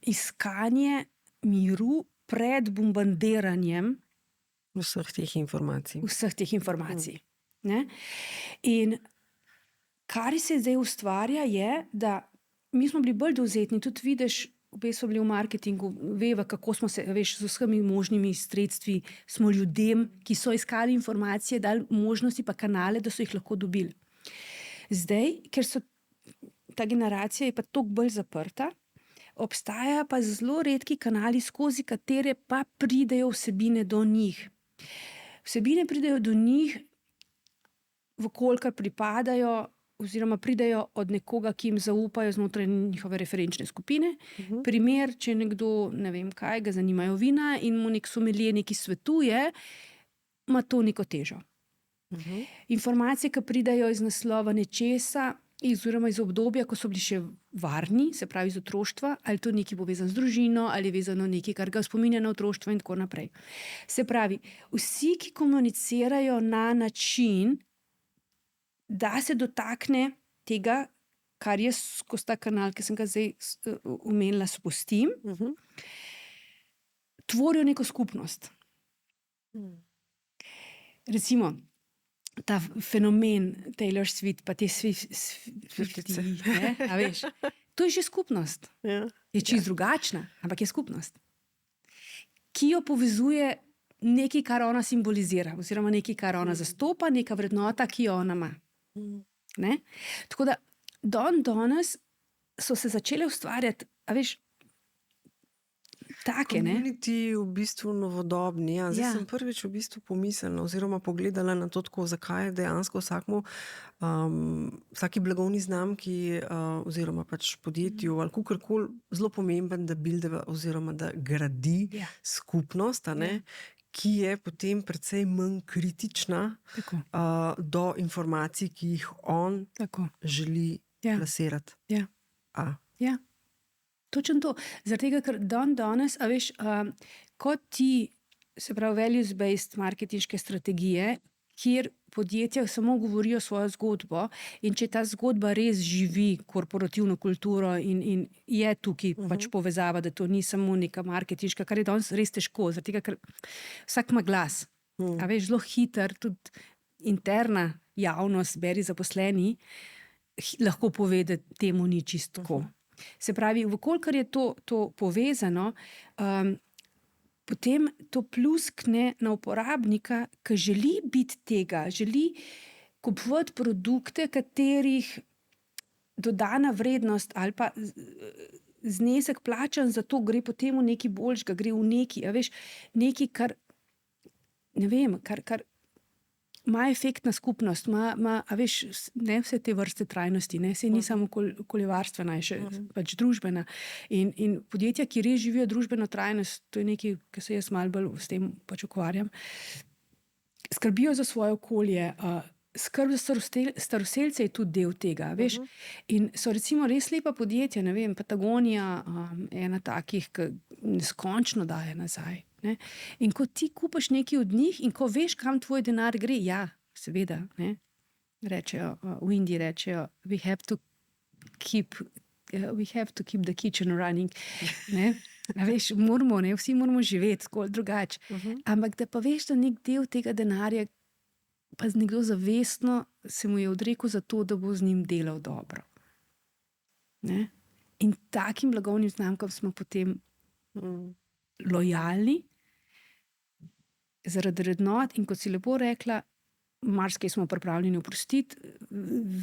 Speaker 2: iskanje miru pred bombardiranjem
Speaker 1: vseh teh informacij.
Speaker 2: Ne? In kar se zdaj ustvarja je, da mi smo bili bolj dovzetni, tudi vidiš, obe so bili v marketingu, veva, kako smo se, veš, z vsemi možnimi sredstvi smo ljudem, ki so iskali informacije, dali možnosti pa kanale, da so jih lahko dobili. Zdaj, ker so ta generacija je pa toliko bolj zaprta, obstajajo pa zelo redki kanali, skozi katere pa pridejo vsebine do njih. Vsebine pridejo do njih, vkolikor pripadajo oziroma pridejo od nekoga, ki jim zaupajo znotraj njihove referenčne skupine. Primer, če nekdo, ne vem kaj, ga zanimajo vina in mu nek somelije nekaj svetuje, ima to neko težo. Informacije, ki pridejo iz naslova nečesa, oziroma iz obdobja, ko so bili še varni, se pravi iz otroštva, ali to nekaj povezano z družino, ali je vezano nekaj, kar ga spominja na otroštvo in tako naprej. Se pravi, vsi, ki komunicirajo na način, da se dotakne tega, kar jaz skozi ta kanal, ki sem ga zdaj omenila, spustim, tvorijo neko skupnost. Recimo, ta fenomen Taylor Swift, pa te
Speaker 1: Swiftice.
Speaker 2: Swiftie, a veš, to je že skupnost.
Speaker 1: Ja.
Speaker 2: Je čisto drugačna, ampak je skupnost, ki jo povezuje nekaj, kar ona simbolizira, oziroma nekaj, kar ona zastopa, neka vrednota, ki jo ona ima. Ne? Tako da danes so se začele ustvarjati, a veš, take, ne?
Speaker 1: Community v bistvu novodobni. Ja. Zdaj
Speaker 2: Ja.
Speaker 1: sem prvič v bistvu pomislila oziroma pogledala na to, tako, zakaj je dejansko vsaki blagovni znamki oziroma pač podjetju ali kakorkoli zelo pomemben, da buildeva oziroma da gradi
Speaker 2: Ja.
Speaker 1: skupnost, a ne, ki je potem precej manj kritična
Speaker 2: Tako,
Speaker 1: do informacij, ki jih on
Speaker 2: tako.
Speaker 1: želi
Speaker 2: Ja.
Speaker 1: plasirati.
Speaker 2: Ja. Ja, točno to. Zaradi tega, ker danes, a veš, kot ti, se pravi, values-based marketinške strategije, kjer podjetja samo govorijo svojo zgodbo, in če ta zgodba res živi korporativno kulturo in je tukaj pač povezava, da to ni samo neka marketinška, kar je danes res težko, zaradi tega, ker vsak ima glas. A veš, zelo hiter, tudi interna javnost, beri zaposleni, lahko pove, da temu ni čisto tako. Se pravi, vkolikor je to povezano, potem to pluskne na uporabnika, ki želi biti tega, želi kupovati produkte, katerih dodana vrednost ali pa znesek plačan za to gre potem v nekaj boljšega, gre v nekaj, a veš, nekaj, kar ne vem, kar ima efekt na skupnost, a veš, ne vse te vrste trajnosti, ne, saj ni samo okoljevarstvena, je še pač družbena. In podjetja, ki res živijo družbeno trajnost, to je nekaj, ki se jaz malo bolj s tem pač ukvarjam, skrbijo za svoje okolje, skrb za staroseljce je tudi del tega, veš. In so recimo res lepa podjetja, ne vem, Patagonija, ena takih, ki neskončno daje nazaj. Ne? In ko ti kupaš nekaj od njih in ko veš, kam tvoj denar gre, ja, seveda, ne? Rečejo, v Indiji rečejo, we have to keep the kitchen running. Ne? A veš, moramo, ne? Vsi moramo živeti tako ali drugače. Ampak da pa veš, da nek del tega denarja pa z nekdo zavestno se mu je odrekel za to, da bo z njim delal dobro. Ne? In takim blagovnim znamkam smo potem lojalni, zaradi vrednot, in kot si lepo rekla, marsikaj smo pripravljeni oprostiti,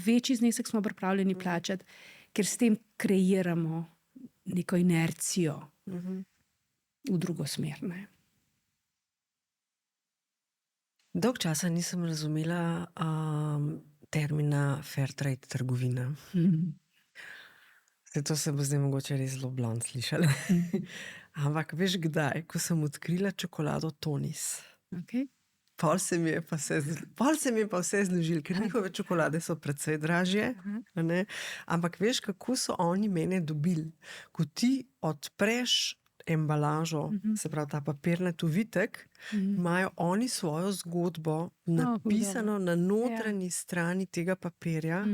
Speaker 2: večji znesek smo pripravljeni plačati, ker s tem kreiramo neko inercijo v drugo smer. Ne?
Speaker 1: Dolg časa nisem razumela termina fair trade trgovina. To se bo zdaj mogoče res zelo blond slišala. Ampak veš kdaj, ko sem odkrila čokolado Tonis.
Speaker 2: Okay.
Speaker 1: Pol se mi je pa vse zložilo, ker njihove čokolade so precej dražje. Ne? Ampak veš, kako so oni mene dobili. Ko ti odpreš embalažo, se pravi ta papirnat uvitek, imajo oni svojo zgodbo napisano na notranji strani tega papirja.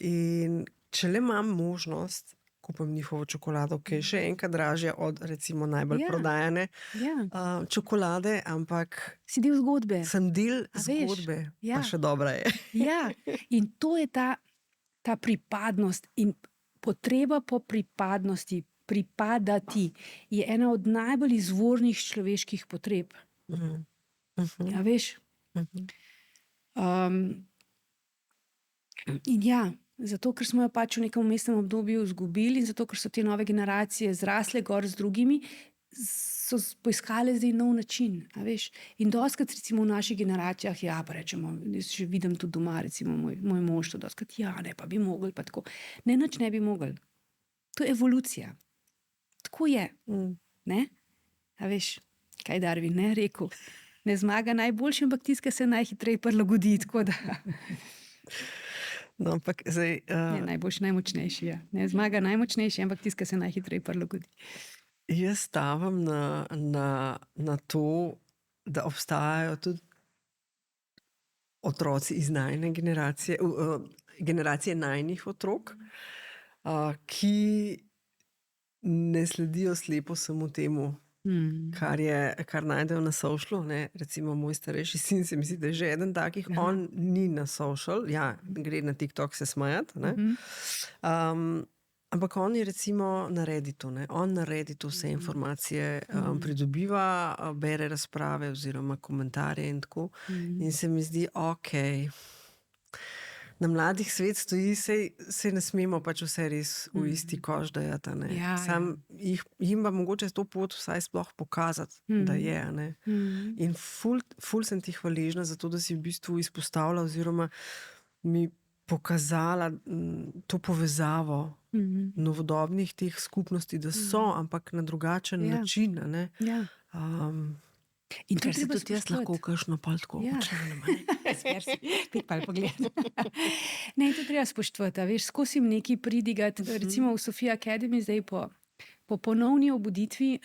Speaker 1: In če le imam možnost, kupim njihovo čokolado, ki je še enkrat dražja od recimo najbolj prodajane čokolade, ampak
Speaker 2: si del zgodbe.
Speaker 1: Sem del zgodbe, pa še dobra je.
Speaker 2: Ja, in to je ta pripadnost in potreba po pripadnosti, pripadati je ena od najbolj izvornih človeških potreb. Ja, veš? In ja, zato, ker smo jo pač v nekem vmesnem obdobju izgubili in zato, ker so te nove generacije zrasle gor z drugimi, so poiskale zdaj nov način, a veš. In dostikrat recimo v naših generacijah, ja, pa rečemo, jaz že vidim tudi doma, recimo moj mož, to dostikrat, ja, ne, pa bi mogli, pa tako. Ne, nič ne bi mogli. To je evolucija. Tako je, ne? A veš, kaj Darwin ne rekel? Ne zmaga najboljši, ampak tisti, ki se najhitreje prilagodi, tako da...
Speaker 1: No, ampak zdaj...
Speaker 2: Ne, najboljši, najmočnejši, ja. Ne zmaga najmočnejši, ampak tisti, ki se najhitreje prilagodi.
Speaker 1: Jaz stavim na to, da obstajajo tudi otroci iz najne generacije, generacije najnih otrok, ki ne sledijo slepo samo temu, kar najdejo na socialu, ne. Recimo moj starejši sin se mi zdi, da je že eden takih,
Speaker 2: Aha.
Speaker 1: on ni na social, ja, gre na TikTok se smejat, ne. Ampak on je recimo na Redditu, ne. On na Redditu vse informacije pridobiva, bere razprave oziroma komentarje in tako. In se mi zdi, okej, na mladih svet stoji, sej ne smemo pač vse res v isti koš dajati, a ne.
Speaker 2: Ja,
Speaker 1: Sam jim pa mogoče to pot vsaj sploh pokazati, da je, a ne. In ful sem ti hvaležna za to, da si v bistvu izpostavila oziroma mi pokazala to povezavo novodobnih teh skupnosti, da so, ampak na drugačen način, a ne.
Speaker 2: Ja. In to
Speaker 1: Ker se
Speaker 2: treba
Speaker 1: tudi jaz
Speaker 2: spoštovati.
Speaker 1: lahko kakšno pol tako
Speaker 2: Ja.
Speaker 1: učim, a ne.
Speaker 2: Spet pa pogled. Ne, to treba spoštovati, a veš, skozi jim nekaj pridigati. Recimo v Sofia Academy zdaj po ponovni obuditvi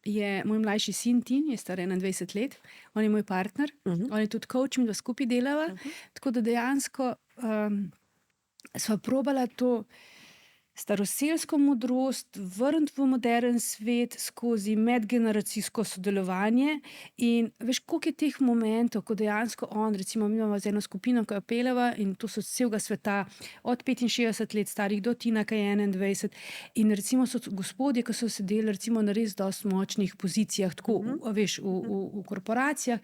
Speaker 2: je moj mlajši sin Tin, je star 21 let, on je moj partner, on je tudi coach, mi dva skupaj delava, tako da dejansko sva probala to staroselsko modrost vrniti v modern svet skozi medgeneracijsko sodelovanje. In veš, koliko je teh momentov, ko dejansko on, recimo mi imamo z eno skupino, ko jo peleva, in to so celega sveta, od 65 let starih do Tina, ki je 21. In recimo so gospodje, ki so sedeli recimo na res dosti močnih pozicijah, tako, veš, v korporacijah.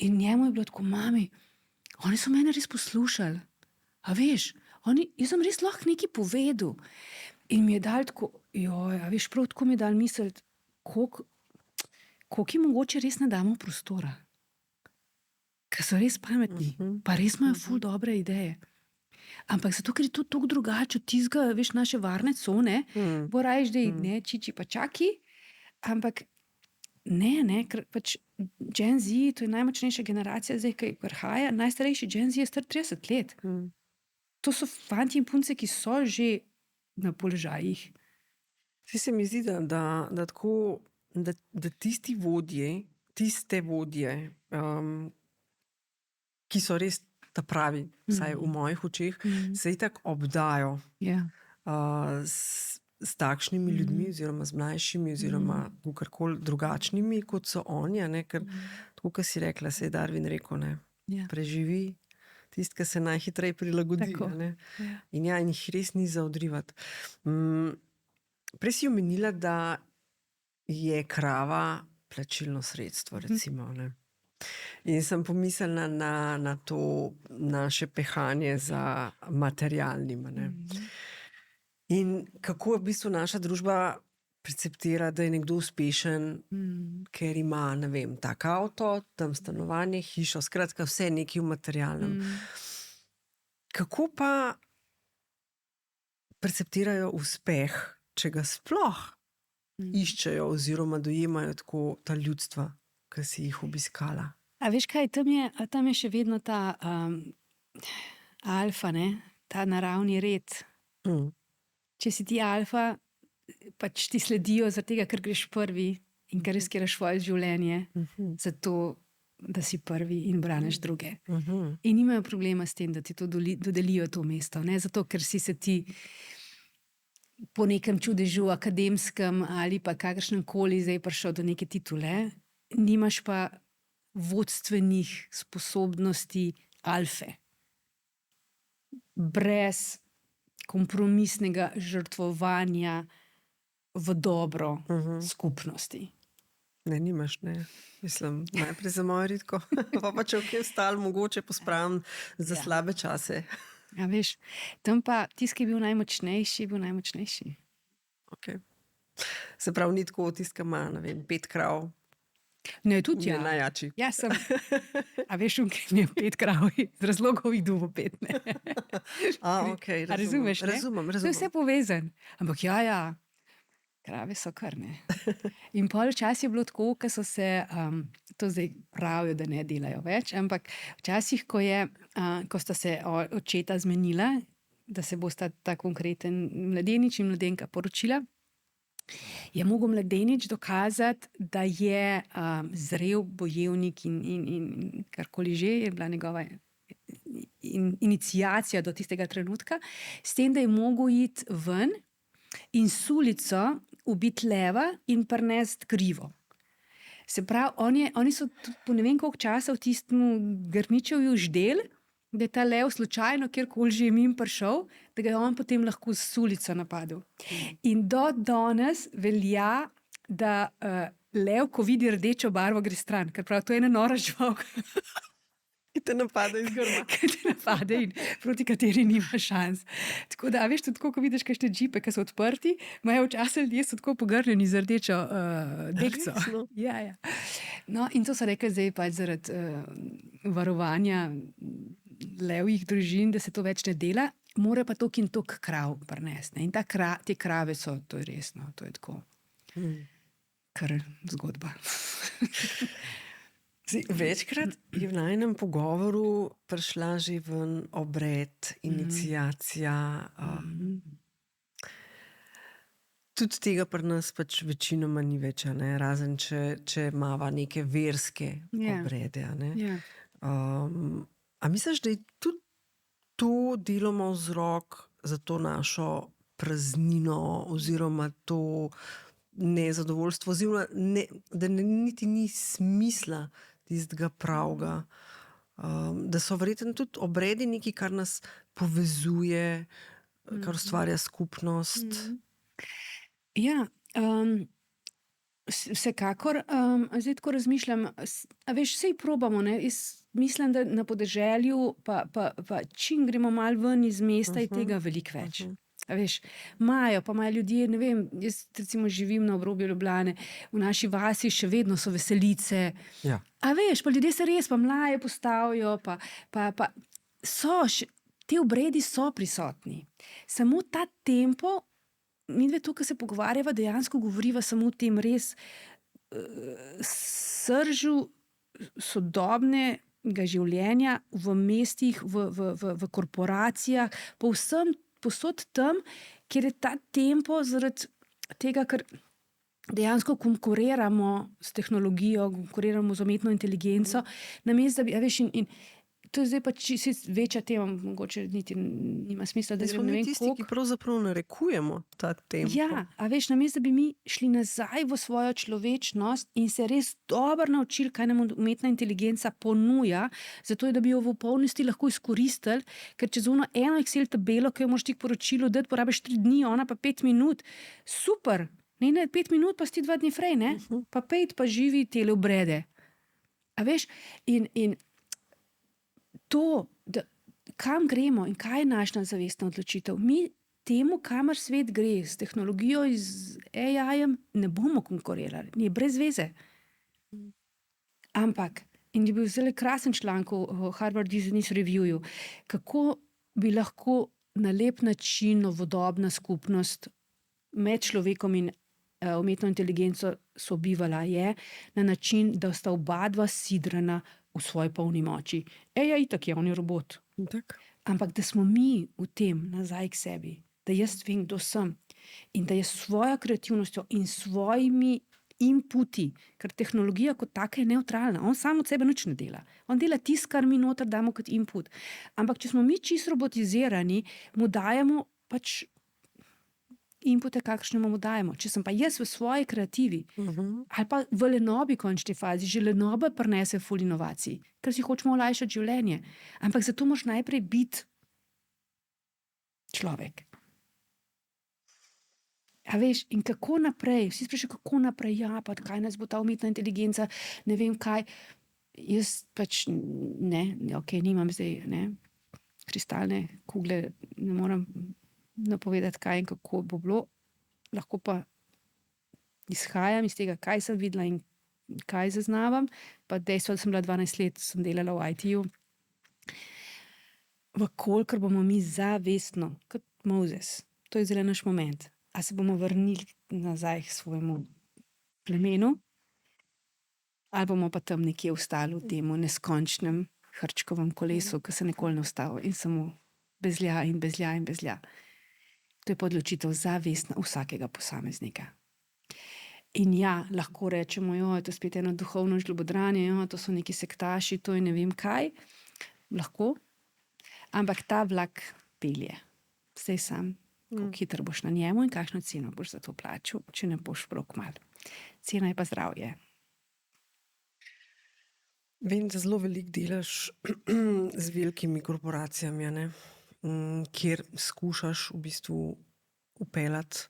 Speaker 2: In njemu je bilo tako, mami, oni so mene res poslušali. A veš, jaz sem res lahko nekaj povedal. In mi je dal tako, a veš, prav tako mi je dal misliti, koliko jim mogoče res ne damo prostora. Ker so res pametni, pa res imajo ful dobre ideje. Ampak zato, ker je to tako drugače od tistega, veš, naše varne cone, bo rajš, da ne, čiči pa čaki, ampak ne, ker pač Gen Z, to je najmočnejša generacija zdaj, ki prihaja, najstarejši Gen Z je star 30 let. To so fanti in punce, ki so že na položajih.
Speaker 1: Saj se mi zdi, da tako, da tiste vodje, ki so res ta pravi, vsaj v mojih očeh, se itak obdajo
Speaker 2: Ja.
Speaker 1: s takšnimi ljudmi oziroma z mlajšimi oziroma kakorkoli drugačnimi, kot so oni, a ne, ker tako, kot si rekla, se je Darwin rekel, ne,
Speaker 2: Ja.
Speaker 1: preživi tisti, ki se najhitreje prilagodi.
Speaker 2: Tako.
Speaker 1: A ne.
Speaker 2: Ja.
Speaker 1: In jih res ni za odrivati. Prej si omenila, da je krava plačilno sredstvo, recimo, ne. In sem pomislila na to naše pehanje za materialnim, a ne. In kako v bistvu naša družba perceptira, da je nekdo uspešen, ker ima, ne vem, tak avto, tam stanovanje, hišo, skratka vse nekaj v materialnem. Kako pa perceptirajo uspeh, če ga sploh iščejo oziroma dojemajo tako ta ljudstva, ki si jih obiskala?
Speaker 2: A veš kaj, tam je še vedno ta alfa, ne? Ta naravni red. Če si ti alfa, pač ti sledijo zaradi tega, ker greš prvi in ker riskiraš svoje življenje, zato, da si prvi in braniš druge. In nimajo problema s tem, da ti to dodelijo to mesto, ne? Zato, ker si se ti po nekem čudežu akademskem ali pa kakršnemkoli zdaj prišel do neke titule, nimaš pa vodstvenih sposobnosti alfe. Brez kompromisnega žrtvovanja v dobro skupnosti.
Speaker 1: Ne, nimaš, ne. Mislim, najprej za mojo Ritko, pa če v kje ostal, mogoče pospravim za slabe čase.
Speaker 2: A veš, tam pa tisti, ki je bil najmočnejši.
Speaker 1: Okay. Se pravi, ni tako tisti, ki ima, ne vem, 5 krav.
Speaker 2: Ne, tudi
Speaker 1: je najjači.
Speaker 2: Ja, sem. A veš, on je 5 krav, z razlogov jih duvo 5, ne.
Speaker 1: Okay,
Speaker 2: A razumeš, ne?
Speaker 1: razumem.
Speaker 2: To je vse povezan. Ampak ja, krave so kar, ne. In pol včasih je bilo tako, ko so se, to zdaj pravijo, da ne delajo več, ampak včasih, ko sta se očeta zmenila, da se bosta ta konkreten mladenič in mladenka poročila, je mogel mladenič dokazati, da je zrel bojevnik in karkoli že je bila njegova iniciacija do tistega trenutka, s tem, da je mogel iti ven in s ulico ubiti leva in prinesti grivo. Se pravi, oni so tudi po ne vem koliko časa v tistem grmičevju ždel, da je ta lev slučajno, kjerkoli že je mimo prišel, da ga je on potem lahko s ulico napadel. In do danes velja, da lev, ko vidi rdečo barvo, gre stran, ker pravi, to je ena nora žival,
Speaker 1: Ki te napade iz grma.
Speaker 2: ki te napade in proti kateri nima šans. Tako da, veš, tudi tako, ko vidiš kakšne džipe, ki so odprti, imajo včasih ljudje so tako pogrnjeni z rdečo dekco.
Speaker 1: Resno?
Speaker 2: Ja. No, in to so rekli zdaj pač zaradi varovanja levjih družin, da se to več ne dela, mora pa toliko in toliko krav prinesti. In te krave so, to je resno, to je tako, kar zgodba.
Speaker 1: Večkrat je v najnem pogovoru prišla že ven obred, iniciacija. Tudi tega pri nas pač večinoma ni več, a ne? Razen če imava neke verske
Speaker 2: Ja.
Speaker 1: obrede. A ne?
Speaker 2: Ja.
Speaker 1: A misliš, da je tudi to deloma vzrok za to našo praznino oziroma to nezadovoljstvo, oziroma da niti ni smisla tistega pravega, da so verjetno tudi obredi nekaj, kar nas povezuje, kar ustvarja skupnost.
Speaker 2: Ja, vsekakor, zdaj tako razmišljam, a veš, sej probamo, ne? Jaz mislim, da na podeželju pa čim gremo malo ven iz mesta, je tega veliko več. A veš, pa imajo ljudje, ne vem, jaz recimo živim na obrobju Ljubljane, v naši vasi še vedno so veselice.
Speaker 1: Ja.
Speaker 2: A veš, pa ljudje se res pa mlaje postavijo, pa so, te obredi so prisotni. Samo ta tempo, midve to, ko se pogovarjava, dejansko govoriva samo o tem res sržu sodobnega življenja v mestih, v korporacijah, povsod tam, kjer je ta tempo zaradi tega, ker dejansko konkuriramo s tehnologijo, konkuriramo z umetno inteligenco, namesto da bi, a veš, in to je zdaj pa večja tema, mogoče niti nima smisla, da
Speaker 1: Smo
Speaker 2: grem ne
Speaker 1: mi
Speaker 2: vem
Speaker 1: tisti,
Speaker 2: koliko.
Speaker 1: ki pravzaprav narekujemo ta tempo.
Speaker 2: Ja, a veš, namesto da bi mi šli nazaj v svojo človečnost in se res dobro naučili, kaj nam umetna inteligenca ponuja, zato da bi jo v polnosti lahko izkoristili, ker čez eno Excel tabelo, ki jo moraš ti k poročilu dati, porabiš 3 dni, ona pa 5 minut. Super, ne 5 minut, pa si ti 2 dni frej, ne? Pa 5 pa živi tele obrede. A veš, in to, da, kam gremo in kaj je naša zavestna odločitev. Mi temu, kamor svet gre, s tehnologijo, z AI-jem, ne bomo konkurirali, ni brez veze. Ampak, in je bil zelo krasen članek v Harvard Business Reviewju, kako bi lahko na lep način novodobna skupnost med človekom in umetno inteligenco sobivala je na način, da sta oba dva sidrana v svoji polni moči. AI itak je, on je robot.
Speaker 1: Tak.
Speaker 2: Ampak da smo mi v tem nazaj k sebi, da jaz vem, kdo sem in da je s svojo kreativnostjo in svojimi inputi, ker tehnologija kot taka je nevtralna, on sam od sebe nič ne dela. On dela tisto, kar mi noter damo kot input. Ampak če smo mi čisto robotizirani, mu dajemo pač inpute, kakšne mu dajemo. Če sem pa jaz v svoji kreativi, ali pa v lenobi končni fazi, že lenoba prinese ful inovacij, ker si hočemo olajšati življenje. Ampak zato moraš najprej biti človek. A veš, in kako naprej? Vsi sprašujejo, kako naprej? Ja, pa kaj nas bo ta umetna inteligenca, ne vem kaj. Jaz pač nimam zdaj kristalne kugle, ne moram napovedati, kaj in kako bo bilo. Lahko pa izhajam iz tega, kaj sem videla in kaj zaznavam. Pa dejstvo, da sem bila 12 let, sem delala v IT-ju. Vkolikor bomo mi zavestno, kot Moses, to je zelo naš moment, a se bomo vrnili nazaj k svojemu plemenu, ali bomo pa tam nekje ostali v tem neskončnem hrčkovem kolesu, ki se nikoli ne ustavi in samo bezlja in bezlja in bezlja. To je podločitev zavestna vsakega posameznika. In ja, lahko rečemo, to je spet eno duhovno žlobodranje, to so neki sektaši, to je ne vem kaj. Lahko, ampak ta vlak pelje. Vsej sam. Kako hitro boš na njemu in kakšno ceno boš za to plačal, če ne boš prav kmalu. Cena je pa zdravje.
Speaker 1: Vem, da zelo veliko delaš z velikimi korporacijami, a ne? Kjer skušaš v bistvu vpeljati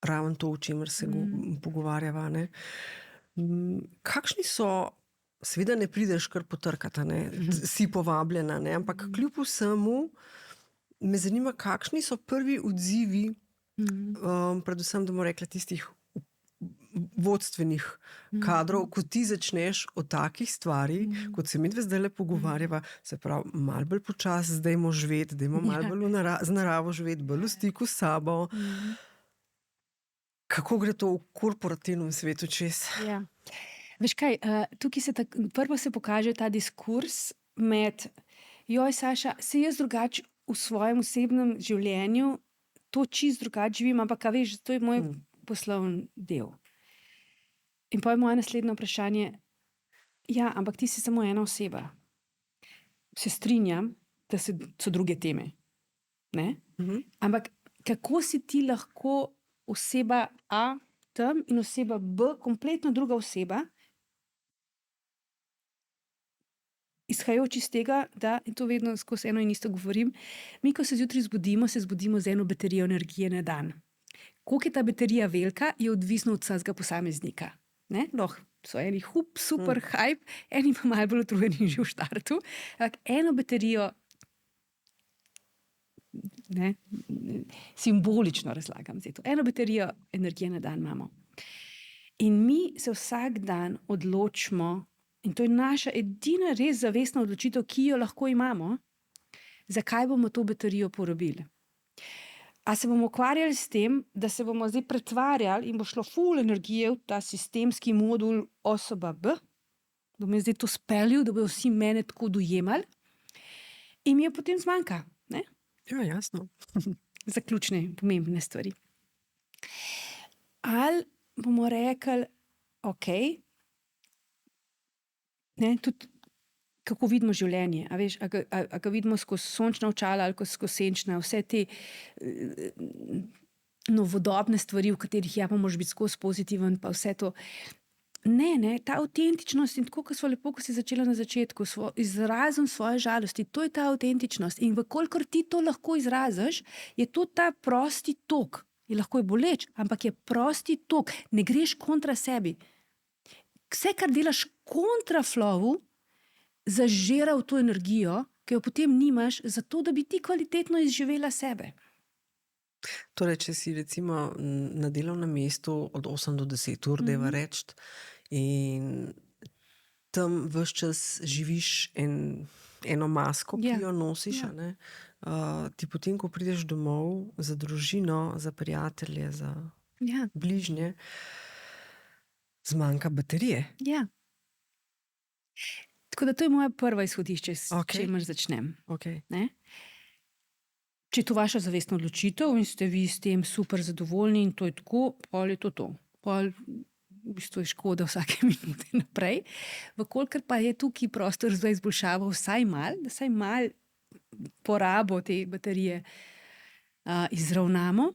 Speaker 1: ravno to, o čemer se pogovarjava, ne? Kakšni so, seveda ne prideš kar potrkati, a ne? Si povabljena, ne? Ampak kljub vsemu me zanima, kakšni so prvi odzivi, predvsem, da bomo rekla, tistih vodstvenih kadrov, ko ti začneš o takih stvari, kot se midve zdajle pogovarjava, se pravi, malo bolj počasi, zdajmo živeti, dajmo malo bolj z naravo živeti, bolj v stiku s sabo. Kako gre to v korporativnem svetu čez?
Speaker 2: Ja. Veš kaj, tukaj prvo se pokaže ta diskurs med, joj, Saša, se jaz drugače v svojem osebnem življenju to čisto drugače živim, ampak veš, to je moj poslovni del. In pa je moje naslednje vprašanje, ja, ampak ti si samo ena oseba. Se strinjam, da so druge teme. Ne? Ampak kako si ti lahko oseba A tam in oseba B, kompletno druga oseba, izhajajoč iz tega, da, in to vedno skozi eno in isto govorim, mi, ko se zjutraj zbudimo, se zbudimo z eno baterijo energije na dan. Koliko je ta baterija velika, je odvisno od vsakega posameznika. Lahko so eni super hype, eni pa malo bolj utrujeni že v štartu. Eno baterijo, simbolično razlagam zdaj to, eno baterijo energije na dan imamo. In mi se vsak dan odločimo, in to je naša edina res zavestna odločitev, ki jo lahko imamo, zakaj bomo to baterijo porabili. A se bomo ukvarjali s tem, da se bomo zdaj pretvarjali in bo šlo ful energije v ta sistemski modul osoba B, da bomo zdaj to speljali, da bodo vsi mene tako dojemali, in mi jo potem zmanjka. Ne?
Speaker 1: Ja, jasno.
Speaker 2: Zaključne, pomembne stvari. Ali bomo rekli, ok, tudi kako vidimo življenje, a veš, a ga vidimo skozi sončna očala ali skozi senčna, vse te novodobne stvari, v katerih ja pa moraš biti skozi pozitiven, pa vse to. Ne, ta avtentičnost in tako, kot smo lepo, ko si začela na začetku, izrazom svoje žalosti, to je ta avtentičnost. In vkolikor ti to lahko izraziš, je to ta prosti tok. Lahko je boleč, ampak je prosti tok. Ne greš kontra sebi. Vse, kar delaš kontra flowu, zažira v to energijo, ki jo potem nimaš, zato da bi ti kvalitetno izživela sebe.
Speaker 1: Torej, če si recimo na delovnem mestu od 8 do 10 ur, deva reči, in tam ves čas živiš eno masko, ki jo nosiš, ti potem, ko prideš domov za družino, za prijatelje, za bližnje, zmanjka baterije.
Speaker 2: Ja. Tako da to je moja prva izhodišče, s čemer začnem. Ne? Če je to vaša zavestna odločitev in ste vi s tem super zadovoljni in to je tako, pol je to. Pol v bistvu je škoda vsake minute naprej. Vkolikor pa je tukaj prostor za izboljšavo vsaj malo, da vsaj malo porabo te baterije izravnamo,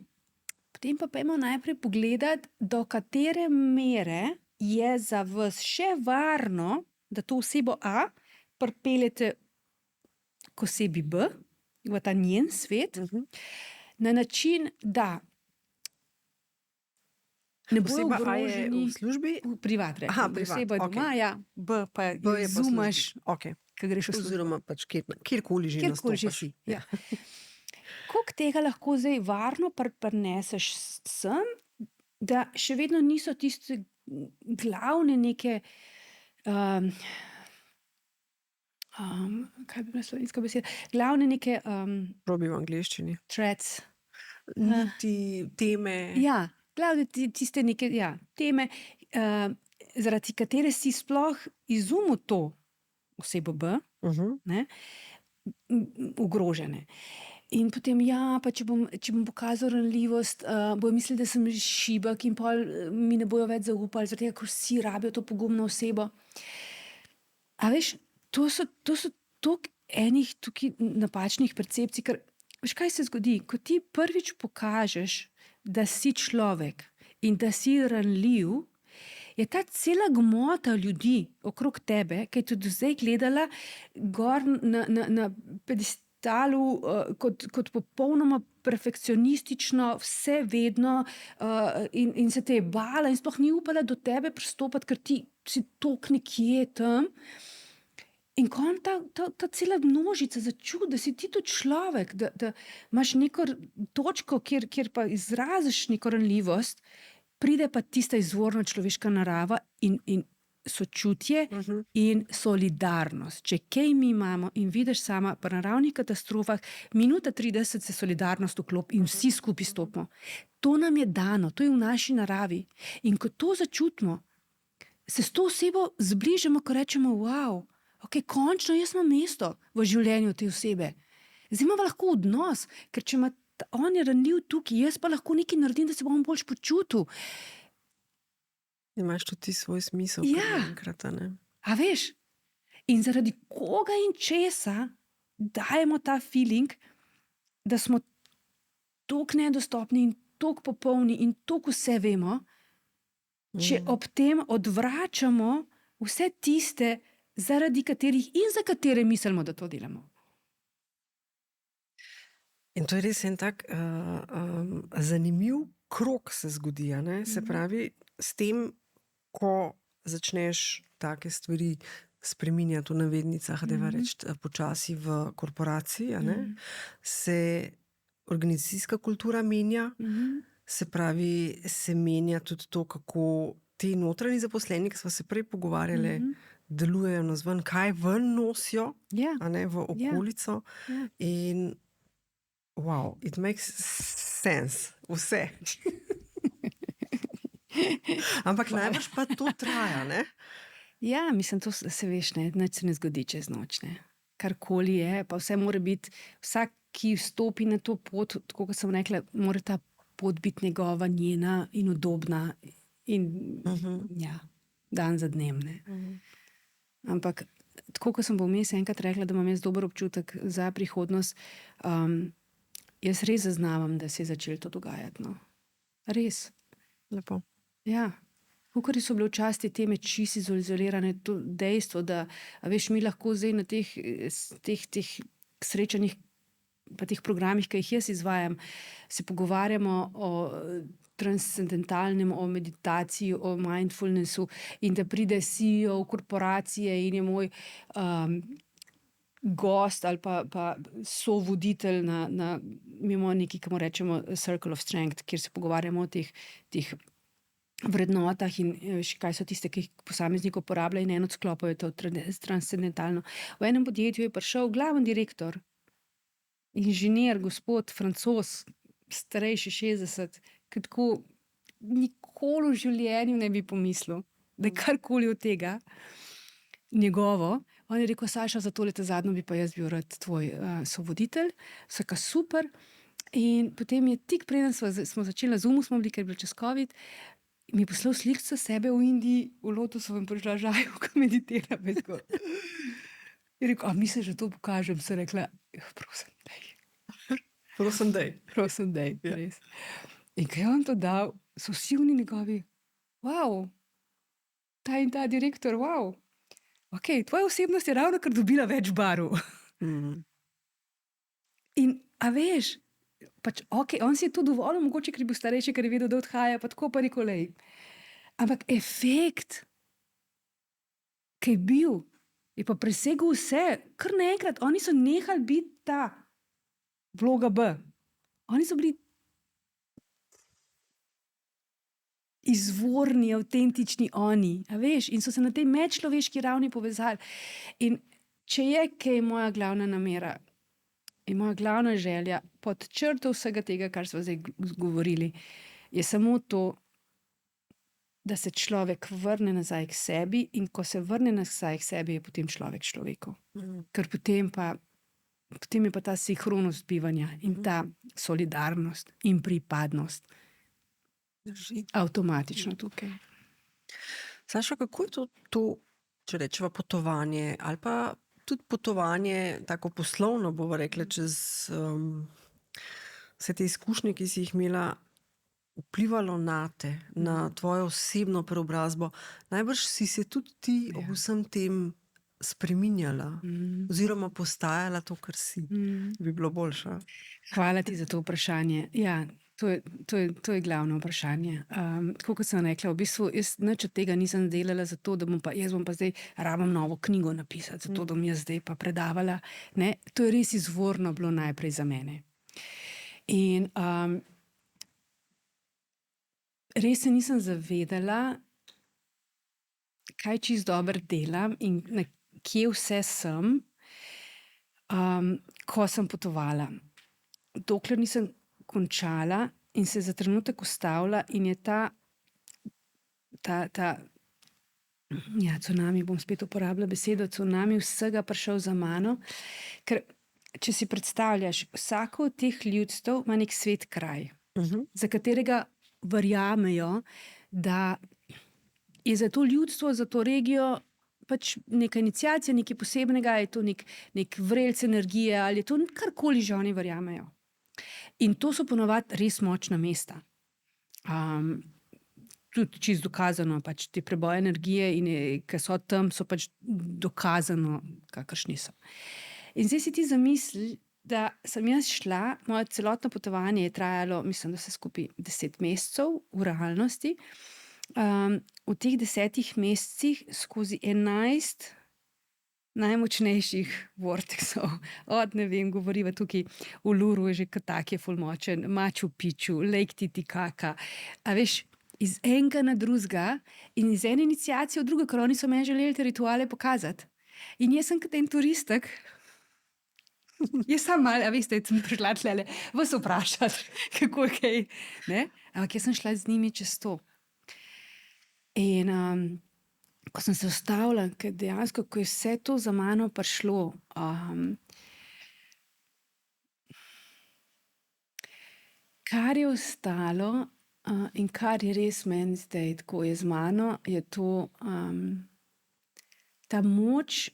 Speaker 2: potem pa pojdimo najprej pogledati, do katere mere je za vas še varno, da to osebo A pripeljete k osebi B, v ta njen svet, na način, da ne bojo ogroženi
Speaker 1: v službi?
Speaker 2: Privatne. Oseba je doma, B pa
Speaker 1: je
Speaker 2: izumaš,
Speaker 1: okay.
Speaker 2: Ko greš v službo.
Speaker 1: Oziroma pač kjerkoli že nastopaš.
Speaker 2: Ja. Koliko tega lahko zdaj varno prineseš sem, da še vedno niso tiste glavne neke kaj bi bila slovenska beseda? Glavne neke
Speaker 1: probi v angleščini.
Speaker 2: Threats.
Speaker 1: Teme.
Speaker 2: Ja, glavne tiste neke teme, zaradi katere si sploh izumil to osebo B, ogrožene. In potem, pa če bom pokazal ranljivost, bojo mislili, da sem šibek in pol mi ne bojo več zaupali, zaradi tega, ker vsi rabijo to pogumno osebo. A veš, to so toliko enih tukaj napačnih percepcij, ker veš, kaj se zgodi, ko ti prvič pokažeš, da si človek in da si ranljiv, je ta cela gmota ljudi okrog tebe, ki je tudi zdaj gledala gor na pedestalu, kot popolnoma perfekcionistično, vse vedno, in se te je bala in sploh ni upala do tebe pristopati, ker ti si toliko nekje tam. In ko on ta cela množica začuti, da si ti tudi človek, da imaš neko točko, kjer pa izraziš neko ranljivost, pride pa tista izvorna človeška narava in sočutje in solidarnost. Če kaj mi imamo in vidiš sama, pa na naravnih katastrofah, minuta 30 se solidarnost vklopi in vsi skupaj stopimo. To nam je dano, to je v naši naravi. In ko to začutimo, se s to osebo zbližamo, ko rečemo, wow, ok, končno jaz imam mesto v življenju te osebe. Zdaj imamo lahko odnos, ker če on je ranljiv tukaj, jaz pa lahko nekaj naredim, da se bom bolj počutil.
Speaker 1: Imaš tudi ti svoj smisel.
Speaker 2: Ja.
Speaker 1: Enkrat, a ne?
Speaker 2: A veš? In zaradi koga in česa dajemo ta feeling, da smo toliko nedostopni in toliko popolni in toliko vse vemo, če ob tem odvračamo vse tiste, zaradi katerih in za katere mislimo, da to delamo.
Speaker 1: In to je res en tak zanimiv krog se zgodi, a ne? Se pravi, s tem, ko začneš take stvari spreminjati v navednicah, dajva reči počasi v korporaciji, a ne? Se organizacijska kultura menja, se pravi, se menja tudi to, kako ti notranji zaposleni, ki smo se prej pogovarjali, delujejo nazven, kaj ven nosijo,
Speaker 2: Ja.
Speaker 1: a ne, v okolico.
Speaker 2: Ja.
Speaker 1: In wow, it makes sense, vse. Ampak najbrž pa to traja, ne?
Speaker 2: Ja, mislim, to se veš, ne, nič se ne zgodi čez noč, ne. Karkoli je, pa vse mora biti, vsak, ki vstopi na to pot, tako kot sem rekla, mora ta pot biti njegova, njena in udobna in ja, dan za dnem, ne. Ampak tako, kot sem vmes enkrat rekla, da imam jaz dober občutek za prihodnost, jaz res zaznavam, da se je začelo to dogajati, no. Res.
Speaker 1: Lepo.
Speaker 2: Ja. Kakor so bile včasih te meči izolirane, to dejstvo, da, a veš, mi lahko zdaj na teh srečanjih pa teh programih, ki jih jaz izvajam, se pogovarjamo o transcendentalnem, o meditaciji, o mindfulnessu in da pride CEO v korporacije in je moj gost ali pa sovoditelj mi imamo nekaj, ki mu rečemo Circle of Strength, kjer se pogovarjamo o teh vrednotah in veš, kaj so tiste, ki jih posameznik uporablja, in en od sklopov je to transcendentalno. V enem podjetju je prišel glaven direktor, inženir, gospod Francoz, starejši 60, ki tako nikoli v življenju ne bi pomislil, da je karkoli od tega njegovo. On je rekel, Saša, za tole zadnjo bi pa jaz bil rad tvoj sovoditelj, vsaka super. In potem je tik preden smo začeli na Zoomu, smo bili, ker je bilo čez COVID, mi je poslal sliko sebe v Indiji, v lotusovem položaju, ko meditira. Je rekel, a misliš, da to pokažem? Sem rekla, prosim, daj. Prosim, daj, res. In kaj je on to dal, so vsi oni njegovi, wow, ta in ta direktor, wow. Ok, tvoja osebnost je ravno kar dobila več barv. In a veš, pač ok, on si je to dovolil, mogoče, ker je bil starejši, ker je vedel, da odhaja, pa tako pa rekel, lej. Ampak efekt, ki je bil, je pa presegel vse, kar naenkrat, oni so nehali biti ta vloga B. Oni so bili izvorni, avtentični oni, a veš, in so se na tej medčloveški ravni povezali. In če je kaj moja glavna namera in moja glavna želja pod črto vsega tega, kar smo zdaj govorili, je samo to, da se človek vrne nazaj k sebi, in ko se vrne nazaj k sebi, je potem človek človeku. Ker potem je pa ta sinhronost bivanja in ta solidarnost in pripadnost avtomatično tukaj.
Speaker 1: Saša, kako je to, če rečeva potovanje ali pa tudi potovanje, tako poslovno, bova rekla, čez vse te izkušnje, ki si jih imela, vplivalo na te, na tvojo osebno preobrazbo? Najbrž si se tudi ti ob vsem tem spreminjala, oziroma postajala to, kar si. Bi bilo boljše.
Speaker 2: Hvala ti za to vprašanje. Ja, to je glavno vprašanje. Tako kot sem rekla, v bistvu jaz nič od tega nisem delala zato, da jaz bom pa zdaj rabim novo knjigo napisati, zato da bom jaz zdaj pa predavala. Ne, to je res izvorno bilo najprej za mene. In res se nisem zavedala, kaj čisto dobro delam in kje vse sem, ko sem potovala. Dokler nisem končala in se za trenutek ustavila in je ta cunami, bom spet uporabila besedo, cunami vsega prišel za mano, ker če si predstavljaš, vsako od teh ljudstev ima nek svet kraj, za katerega verjamejo, da je za to ljudstvo, za to regijo pač neka iniciacija, nekaj posebnega, je to nek vrelc energije ali je to karkoli že oni verjamejo. In to so ponovadi res močna mesta. Tudi čisto dokazano, pač te preboje energije, ki so tam, so pač dokazano, kakršni so. In zdaj si ti zamisli, da sem jaz šla, moje celotno potovanje je trajalo, mislim, da se skupaj 10 mesecev v realnosti. V teh 10 mesecih skozi 11 najmočnejših vortexov, od ne vem, govoriva tukaj v Luru je že tak je ful močen, Machu Picchu, Lake Titicaca, a veš, iz enega na drugega in iz ene iniciacije v drugo, ker oni so meni želeli te rituale pokazati. In jaz sem kot en turistek, jaz sam malo, a veste, sem prišla tlele vas vprašati, kako je kaj, ne? Ampak jaz sem šla z njimi čez to. In ko sem se ustavila, ker dejansko, ko je vse to za mano prišlo, kar je ostalo in kar je res meni zdaj tako je z mano, je to ta moč,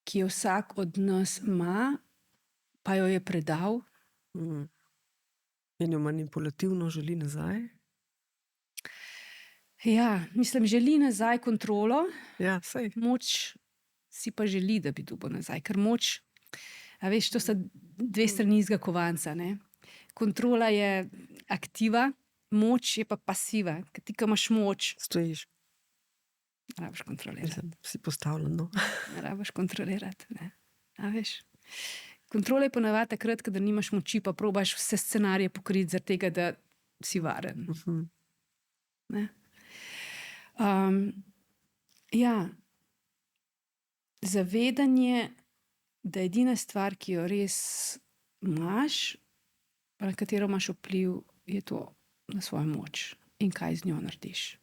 Speaker 2: ki jo vsak od nas ima, pa jo je predal.
Speaker 1: In jo manipulativno želi nazaj.
Speaker 2: Ja, mislim, želi nazaj kontrolo,
Speaker 1: Ja, sej.
Speaker 2: moč si pa želi, da bi dobil nazaj, ker moč, a veš, to sta dve strani istega kovanca, ne. Kontrola je aktiva, moč je pa pasiva, ker ti, ko imaš moč,
Speaker 1: Stojiš,
Speaker 2: ne rabiš kontrolirati.
Speaker 1: si postavljen, no.
Speaker 2: Ne rabiš kontrolirati, ne. A veš. Kontrola je ponavadi takrat, kadar nimaš moči, pa probaš vse scenarije pokriti zaradi tega, da si varen. Ne. Ja, zavedanje, da edina stvar, ki jo res imaš, pa na katero imaš vpliv, je to na svojo moč in kaj z njo narediš.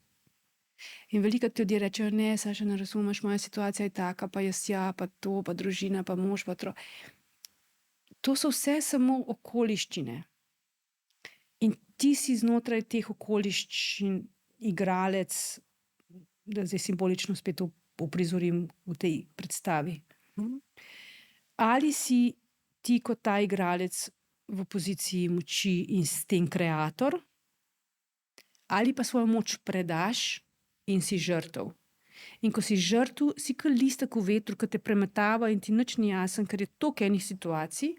Speaker 2: In velikokrat ljudje rečejo, ne, Saša, ne razumeš, moja situacija je taka, pa jaz pa to, pa družina, pa mož, pa otrok. To so vse samo okoliščine. In ti si znotraj teh okoliščin igralec, da zdaj simbolično spet uprizorim v tej predstavi. Ali si ti kot ta igralec v poziciji moči in s tem kreator, ali pa svojo moč predaš in si žrtev. In ko si žrtev, si kot listek v vetru, ki te premetava in ti nič ni jasen, ker je toliko enih situacij,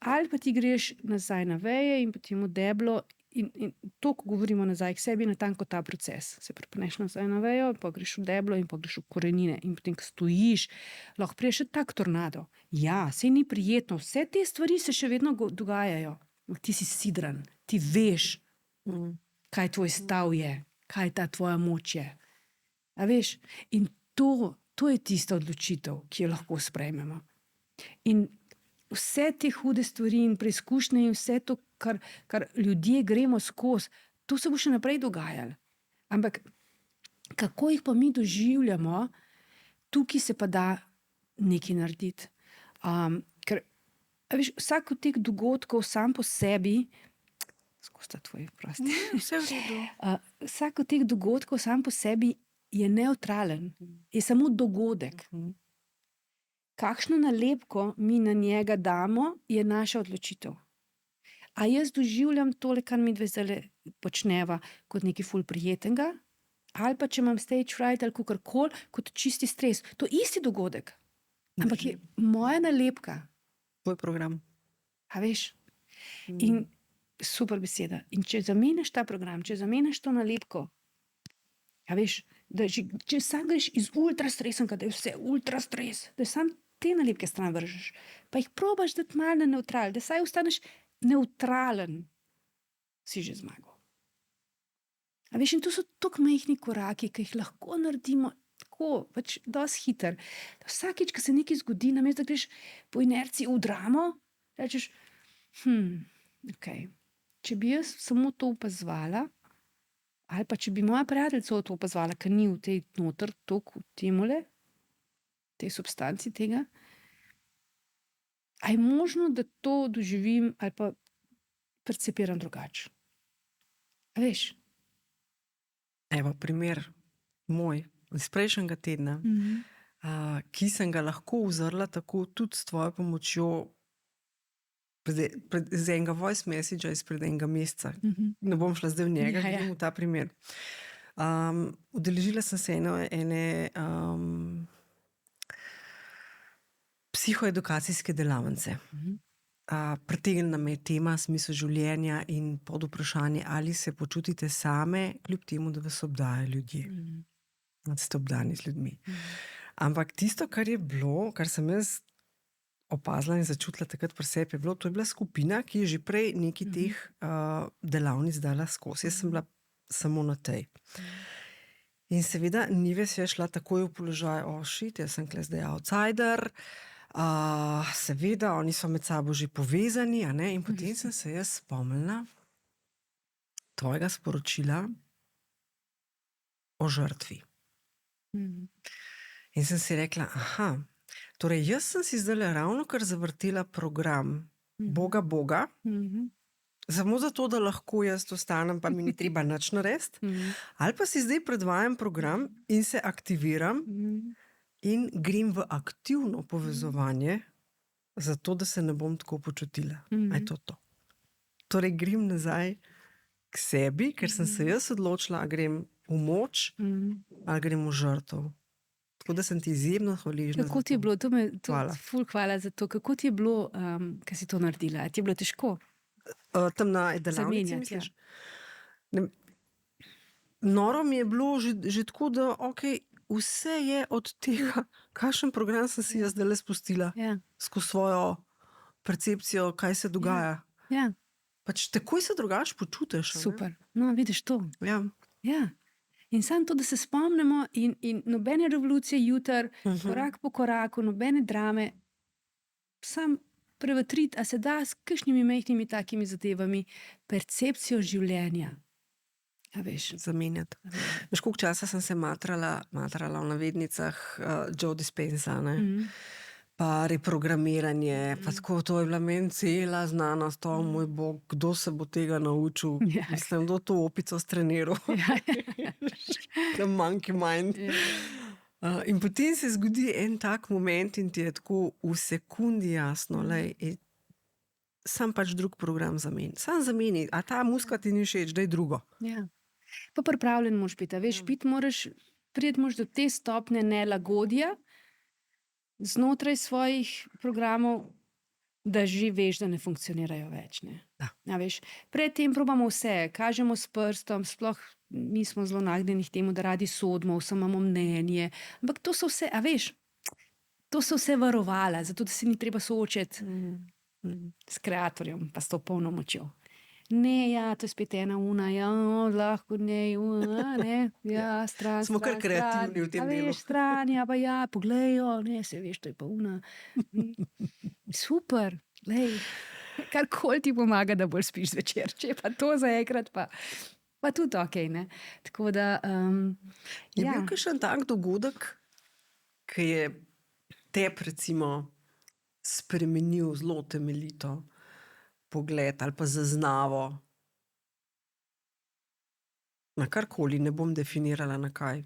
Speaker 2: ali pa ti greš nazaj na veje in potem v deblo in to, ko govorimo nazaj k sebi, je natanko ta proces. Se pripneš nazaj na vejo, pa greš v deblo in pa greš v korenine in potem, ko stojiš, lahko priješ še tak tornado. Ja, saj ni prijetno, vse te stvari se še vedno dogajajo. Ti si sidran, ti veš, kaj tvoj stav je, kaj ta tvoja moč je. A veš? In to je tista odločitev, ki jo lahko sprejmemo. In vse te hude stvari in preizkušnje in vse to, kar ljudje gremo skozi, to se bo še naprej dogajalo. Ampak kako jih pa mi doživljamo, tukaj se pa da nekaj narediti. Ker a veš, vsak od teh dogodkov sam po sebi, skozi ta tvoj, prosti.
Speaker 1: Vse v redu.
Speaker 2: Vsak od teh dogodkov sam po sebi je nevtralen, je samo dogodek. Kakšno nalepko mi na njega damo, je naša odločitev. A jaz doživljam tole, kar mi dve zdajle počneva, kot nekaj ful prijetnega, ali pa če imam stage fright ali kakorkoli, kot čisti stres. To je isti dogodek, ampak je moja nalepka.
Speaker 1: Tvoj program.
Speaker 2: A veš? In super beseda. In če zameniš ta program, če zameniš to nalepko, a veš, da če sam greš iz ultra stresenka, da je vse ultra stres, da sam te nalepke stran vržeš, pa jih probaš dati malo na nevtral, da saj ostaneš neutralen, si že zmagal. A veš, in to so tako majhni koraki, ki jih lahko naredimo tako, pač dosti hiter. Da vsakič, ko se nekaj zgodi, namesto da greš po inerciji v dramo, rečeš, okay. Če bi jaz samo to opazovala, ali pa če bi moja prijateljica to opazovala, ker ni v tej noter, toliko v temole, tej substanci tega, a je možno, da to doživim ali pa percepiram drugače. A veš?
Speaker 1: Evo, primer moj iz prejšnjega tedna, ki sem ga lahko uzrla tako tudi s tvojo pomočjo z enega voice messagea izpred enega meseca. Ne bom šla zdaj v njega, grem v ta primer. Udeležila sem se ene psihoedukacijske delavnice. Pritegnila me je tema smisel življenja in pod vprašanje, ali se počutite same, kljub temu, da vas obdajajo ljudje. Da ste obdani z ljudmi. Ampak tisto, kar je bilo, kar sem jaz opazila in začutila takrat pri sebi, je bilo, to je bila skupina, ki je že prej nekaj teh delavnic dala skozi. Jaz sem bila samo na tej. In seveda Nives je šla takoj v položaj, jaz sem tukaj zdaj outsider, seveda, oni so med sabo že povezani, a ne? In potem sem se jaz spomnila tvojega sporočila o žrtvi. In sem si rekla, torej jaz sem si zdaj ravno kar zavrtela program Boga, samo zato, da lahko jaz ostanem, pa mi ni treba nič narediti, ali pa si zdaj predvajam program in se aktiviram in grem v aktivno povezovanje, zato, da se ne bom tako počutila. A je to? Torej grem nazaj k sebi, ker sem se jaz odločila, a grem v moč, ali grem v žrtev. Tako da sem ti izjemno hvaležna.
Speaker 2: Kako ti je bilo? Ful hvala za to. Kako ti je bilo, ko si to naredila? Ti je bilo težko?
Speaker 1: Tam na delavnici, misliš? Noro mi je bilo že tako, da vse je od tega, kakšen program sem si jaz zdaj spustila skozi svojo percepcijo, kaj se dogaja. Pač takoj se drugače počutiš.
Speaker 2: Super. No, vidiš to.
Speaker 1: Ja.
Speaker 2: In samo to, da se spomnimo in nobene revolucije jutr, korak po koraku, nobene drame, sam prevetriti, a se da s kakšnimi majhnimi takimi zadevami percepcijo življenja. A veš?
Speaker 1: Zamenjati. Veš, koliko časa sem se matrala v navednicah Joe Dispenza, ne? Pa reprogramiranje, pa tako, to je bila meni cela znanost, moj bog, kdo se bo tega naučil? Mislim, kdo to opico streniral? The monkey mind. In potem se zgodi en tak moment in ti je tako v sekundi jasno, sam pač drug program zameni. Sam zameni, a ta muska ti ni všeč, daj drugo.
Speaker 2: Pa pripravljen moraš biti, a veš, priti moraš do te stopnje nelagodja znotraj svojih programov, da že veš, da ne funkcionirajo več. A veš, predtem probamo vse, kažemo s prstom, sploh mi smo zelo nagnjeni k temu, da radi sodimo, vse imamo mnenje, ampak to so vse, a veš, to so vse varovala, zato da se ni treba soočiti s kreatorjem, pa s to polno močjo. Ne, to je spet ena lahko ne, stran.
Speaker 1: Smo kar kreativni v tem delu.
Speaker 2: A veš, stran, pa pogledajo, ne, se veš, to je pa Super, karkoli ti pomaga, da bolj spiš zvečer, če pa to zaenkrat, pa tudi okej, ne. Tako da,
Speaker 1: Je bil kakšen tak dogodek, ki je teb recimo spremenil zelo temeljito pogled ali pa zaznavo na karkoli, ne bom definirala na kaj.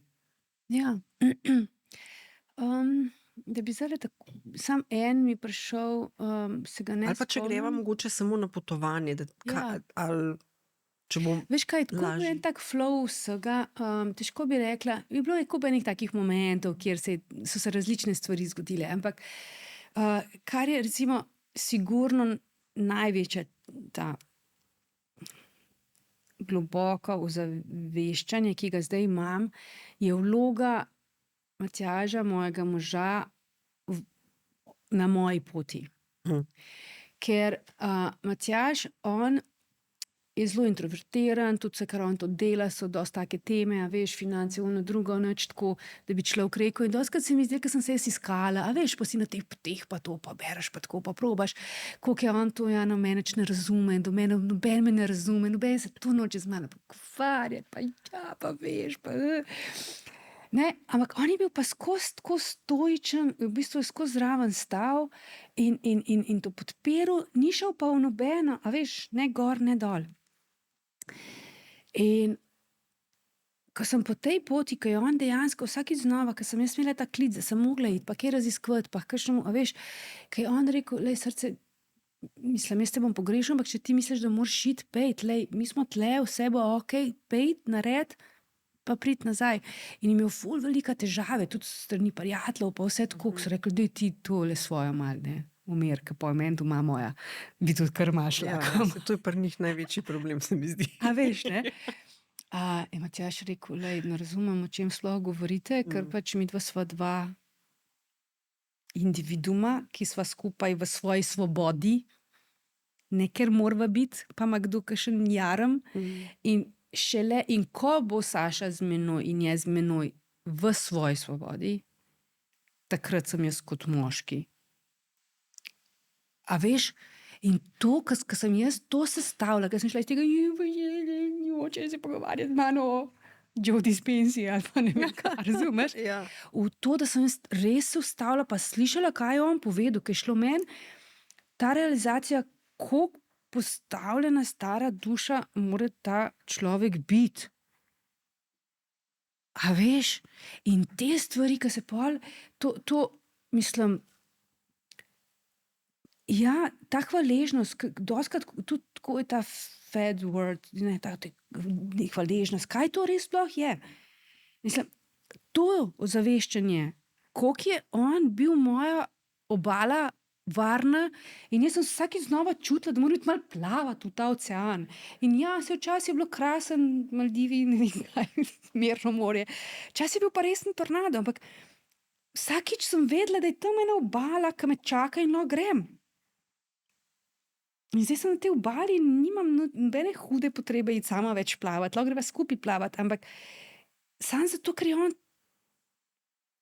Speaker 2: da bi zdaj tako, sam en mi prišel, se ga ne
Speaker 1: Ali pa če greva
Speaker 2: spomnim.
Speaker 1: mogoče samo na potovanje,
Speaker 2: Ja.
Speaker 1: ali če bom
Speaker 2: Veš kaj, tako bil en
Speaker 1: lažji.
Speaker 2: tak flow vsega, težko bi rekla, je bilo je kup enih takih momentov, kjer so se različne stvari zgodile, ampak kar je recimo sigurno največja ta globoko ozaveščanje, ki ga zdaj imam, je vloga Matjaža, mojega moža, na moji poti.
Speaker 1: Hm.
Speaker 2: Ker Matjaž, on je zelo introvertiran, tudi vse, kar on to dela, so dosti take teme, a veš, finance, ono drugo, nič tako, da bi človek rekel. In dostikrat se mi zdi, ker sem se jaz iskala, a veš, pa si na teh poteh, pa to, pa bereš, pa tako, pa probaš, koliko je on to, ja, no, mene ne razume, noben me ne razume, noben se to noče z mano pogovarjati, pa ja, pa veš, pa... Ne, ampak on je bil pa skozi tako stoičen, v bistvu je skozi zraven stal in to podpiral, ni šel pa v nobeno, a veš, ne gor, ne dol. In ko sem po tej poti, ko je on dejansko vsakič znova, ko sem jaz imela ta klic, da sem mogla iti, pa kje raziskovati, pa kakšnemu, a veš, ko je on rekel, lej, srce, mislim, jaz te bom pogrešal, ampak če ti misliš, da moraš iti, pejt, lej, mi smo tle, vse bo okej, pejt, nared, pa priti nazaj. In je imel ful velika težave, tudi s strani prijateljev, pa vse tako, ko so rekli, daj ti tole svojo mal, ne, umir, ke pa meni doma moja, bi tudi kar imaš
Speaker 1: Ja,
Speaker 2: lahko.
Speaker 1: saj to je pri njih največji problem, se mi zdi.
Speaker 2: A veš, ne? Je Matjaž rekel, lej, ne razumem, o čem sploh govorite, ker pač midva sva dva individuuma, ki sva skupaj v svoji svobodi, ne ker morava biti, pa ima kdo kakšen jarem. In šele, in ko bo Saša z menoj in je z menoj v svoji svobodi, takrat sem jaz kot moški. A veš, in to, ko sem jaz to sestavila, ko sem šla iz tega, hoče se pogovarjati z mano o Joe Dispenzi ali pa ne vem kaj, razumeš?
Speaker 1: Ja.
Speaker 2: V to, da sem jaz res se ustavila, pa slišala, kaj je on povedal, ker je šlo meni ta realizacija, koliko postavljena stara duša mora ta človek biti. A veš, in te stvari, ki se pol, to mislim, ja, ta hvaležnost, dostikrat tudi tako je ta fed word, ne, ta hvaležnost, kaj to res sploh je? Mislim, to ozaveščanje, koliko je on bil moja obala varna, in jaz sem vsakič znova čutila, da moram iti malo plavati v ta ocean. In ja, se včasih je bilo krasen, Maldivi, ne vem kaj, mirno morje. Včasih je bil pa resen tornado, ampak vsakič sem vedela, da je tam ena obala, ki me čaka in grem. In zdaj sem na tej obali in nimam nobene hude potrebe iti sama več plavati, lahko greva skupaj plavati, ampak samo zato, ker je on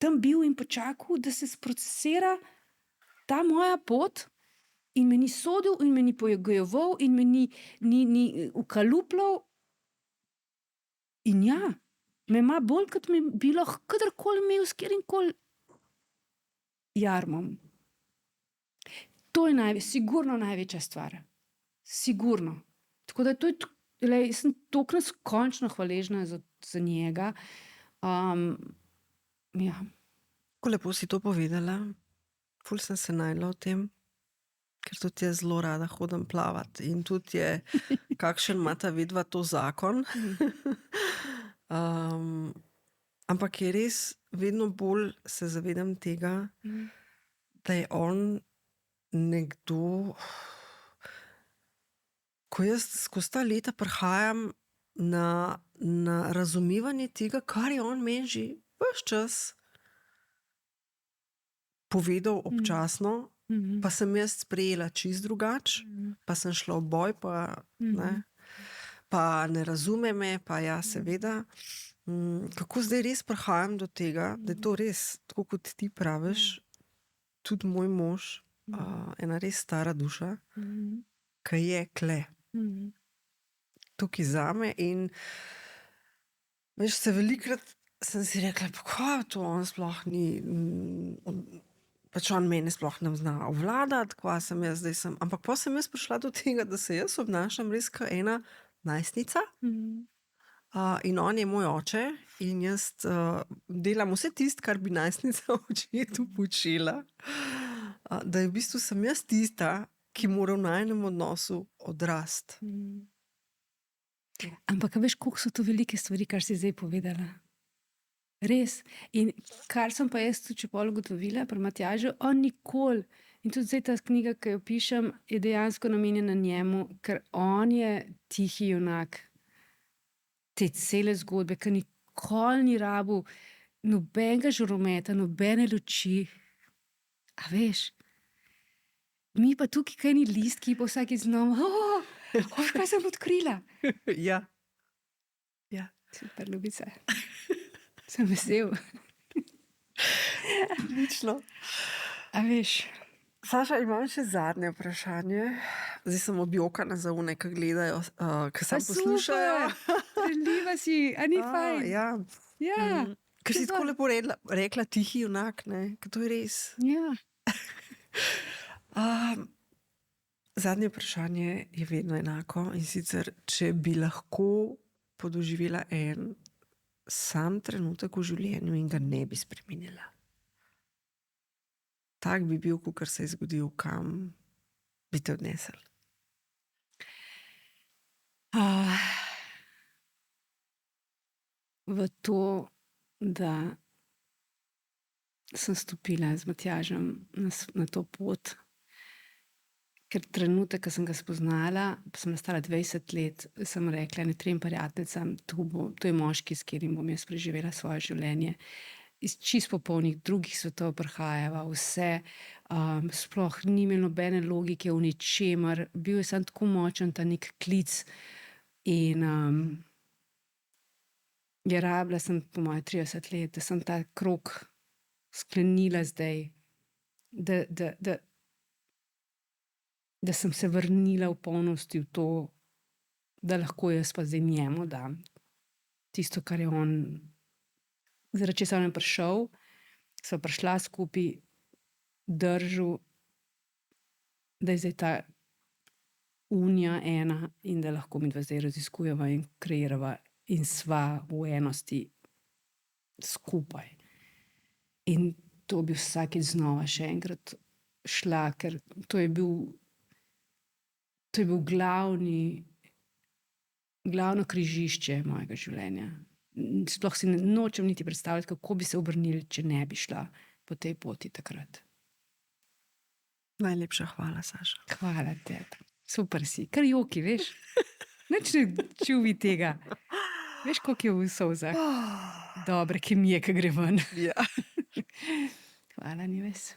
Speaker 2: tam bil in počakal, da se sprocesira ta moja pot, in me ni sodil in me ni pogojeval in me ni ukalupljal. In ja, me ima bolj, kot me bi lahko kadarkoli imel s katerimkoli jarmom. To je sigurno največja stvar. Sigurno. Tako da to je, jaz sem toliko neskončno hvaležna za njega. Ja.
Speaker 1: Kako lepo si to povedala. Ful sem se najdla v tem, ker tudi jaz zelo rada hodim plavati in tudi je, kakšen imata vidva to zakon. Ampak je res, vedno bolj se zavedam tega, da je on nekdo, ko jaz skozi ta leta prihajam na razumevanje tega, kar je on meni že ves čas povedal občasno, pa sem jaz sprejela čist drugače, pa sem šla v boj, pa ne razume me, pa ja, seveda. Kako zdaj res prihajam do tega, da je to res, tako kot ti praviš, tudi moj mož, ena res stara duša, ki je kle. Tukaj zame in veš, velikokrat sem si rekla, pa kaj to on sploh ni, pač on mene sploh ne zna obvladati, kva sem jaz, zdaj sem, ampak pa sem jaz prišla do tega, da se jaz obnašam res kot ena najstnica, in on je moj oče in jaz delam vse tisto, kar bi najstnica očetu počela. Da je v bistvu sem jaz tista, ki mora v najnem odnosu odrasti.
Speaker 2: Ampak a veš, koliko so to velike stvari, kar si zdaj povedala. Res. In kar sem pa jaz tudi pol ugotovila pri Matjažu, on nikoli, in tudi zdaj ta knjiga, ki jo pišem, je dejansko namenjena njemu, ker on je tihi junak te cele zgodbe, ker nikoli ni rabil nobenega žarometa, nobene luči. A veš? Mi pa tukaj kaj ni listki, pa vsaki znova, kaj sem odkrila.
Speaker 1: Ja.
Speaker 2: Super, ljubica. Sem vesel.
Speaker 1: Odlično.
Speaker 2: A veš,
Speaker 1: Saša, imam še zadnje vprašanje. Zdaj sem objokana za one, ki gledajo, ki
Speaker 2: pa
Speaker 1: sam poslušajo.
Speaker 2: preljiva si, a ni fajn?
Speaker 1: Ja.
Speaker 2: Ja,
Speaker 1: Ker si tako lepo rekla tihi junak, ne? Ker to je res.
Speaker 2: ja.
Speaker 1: Zadnje vprašanje je vedno enako, in sicer, če bi lahko podoživela en sam trenutek v življenju in ga ne bi spremenila. Tak bi bil, kakor se je zgodil, kam bi te odnesel.
Speaker 2: V to, da sem stopila z Matjažem na to pot, ker trenutek, ko sem ga spoznala, pa sem stala 20 let, sem rekla trem prijateljicam, to je moški, s katerim bom jaz preživela svoje življenje. Iz čisto popolnih drugih svetov prihajava, vse, sploh ni imel nobene logike v ničemer, bil je samo tako močen ta nek klic in je rabila sem po moje 30 let, da sem ta krog sklenila zdaj, da sem se vrnila v polnosti v to, da lahko jaz pa zdaj njemu dam tisto, kar je on, zaradi česar on je prišel, sva prišla skupaj, držal, da je zdaj ta unija ena in da lahko midva zdaj raziskujeva in kreirava in sva v enosti skupaj. In to bi vsakič znova še enkrat šla, ker to je bil glavno križišče mojega življenja. Sploh si nočem niti predstavljati, kako bi se obrnili, če ne bi šla po tej poti takrat.
Speaker 1: Najlepša hvala, Saša.
Speaker 2: Hvala tebi. Super si. Kar joki, veš? Nič ne čuvi tega. Veš, koliko je v solzah? Dobre kemije, ki gre ven.
Speaker 1: Ja.
Speaker 2: Hvala, Nives.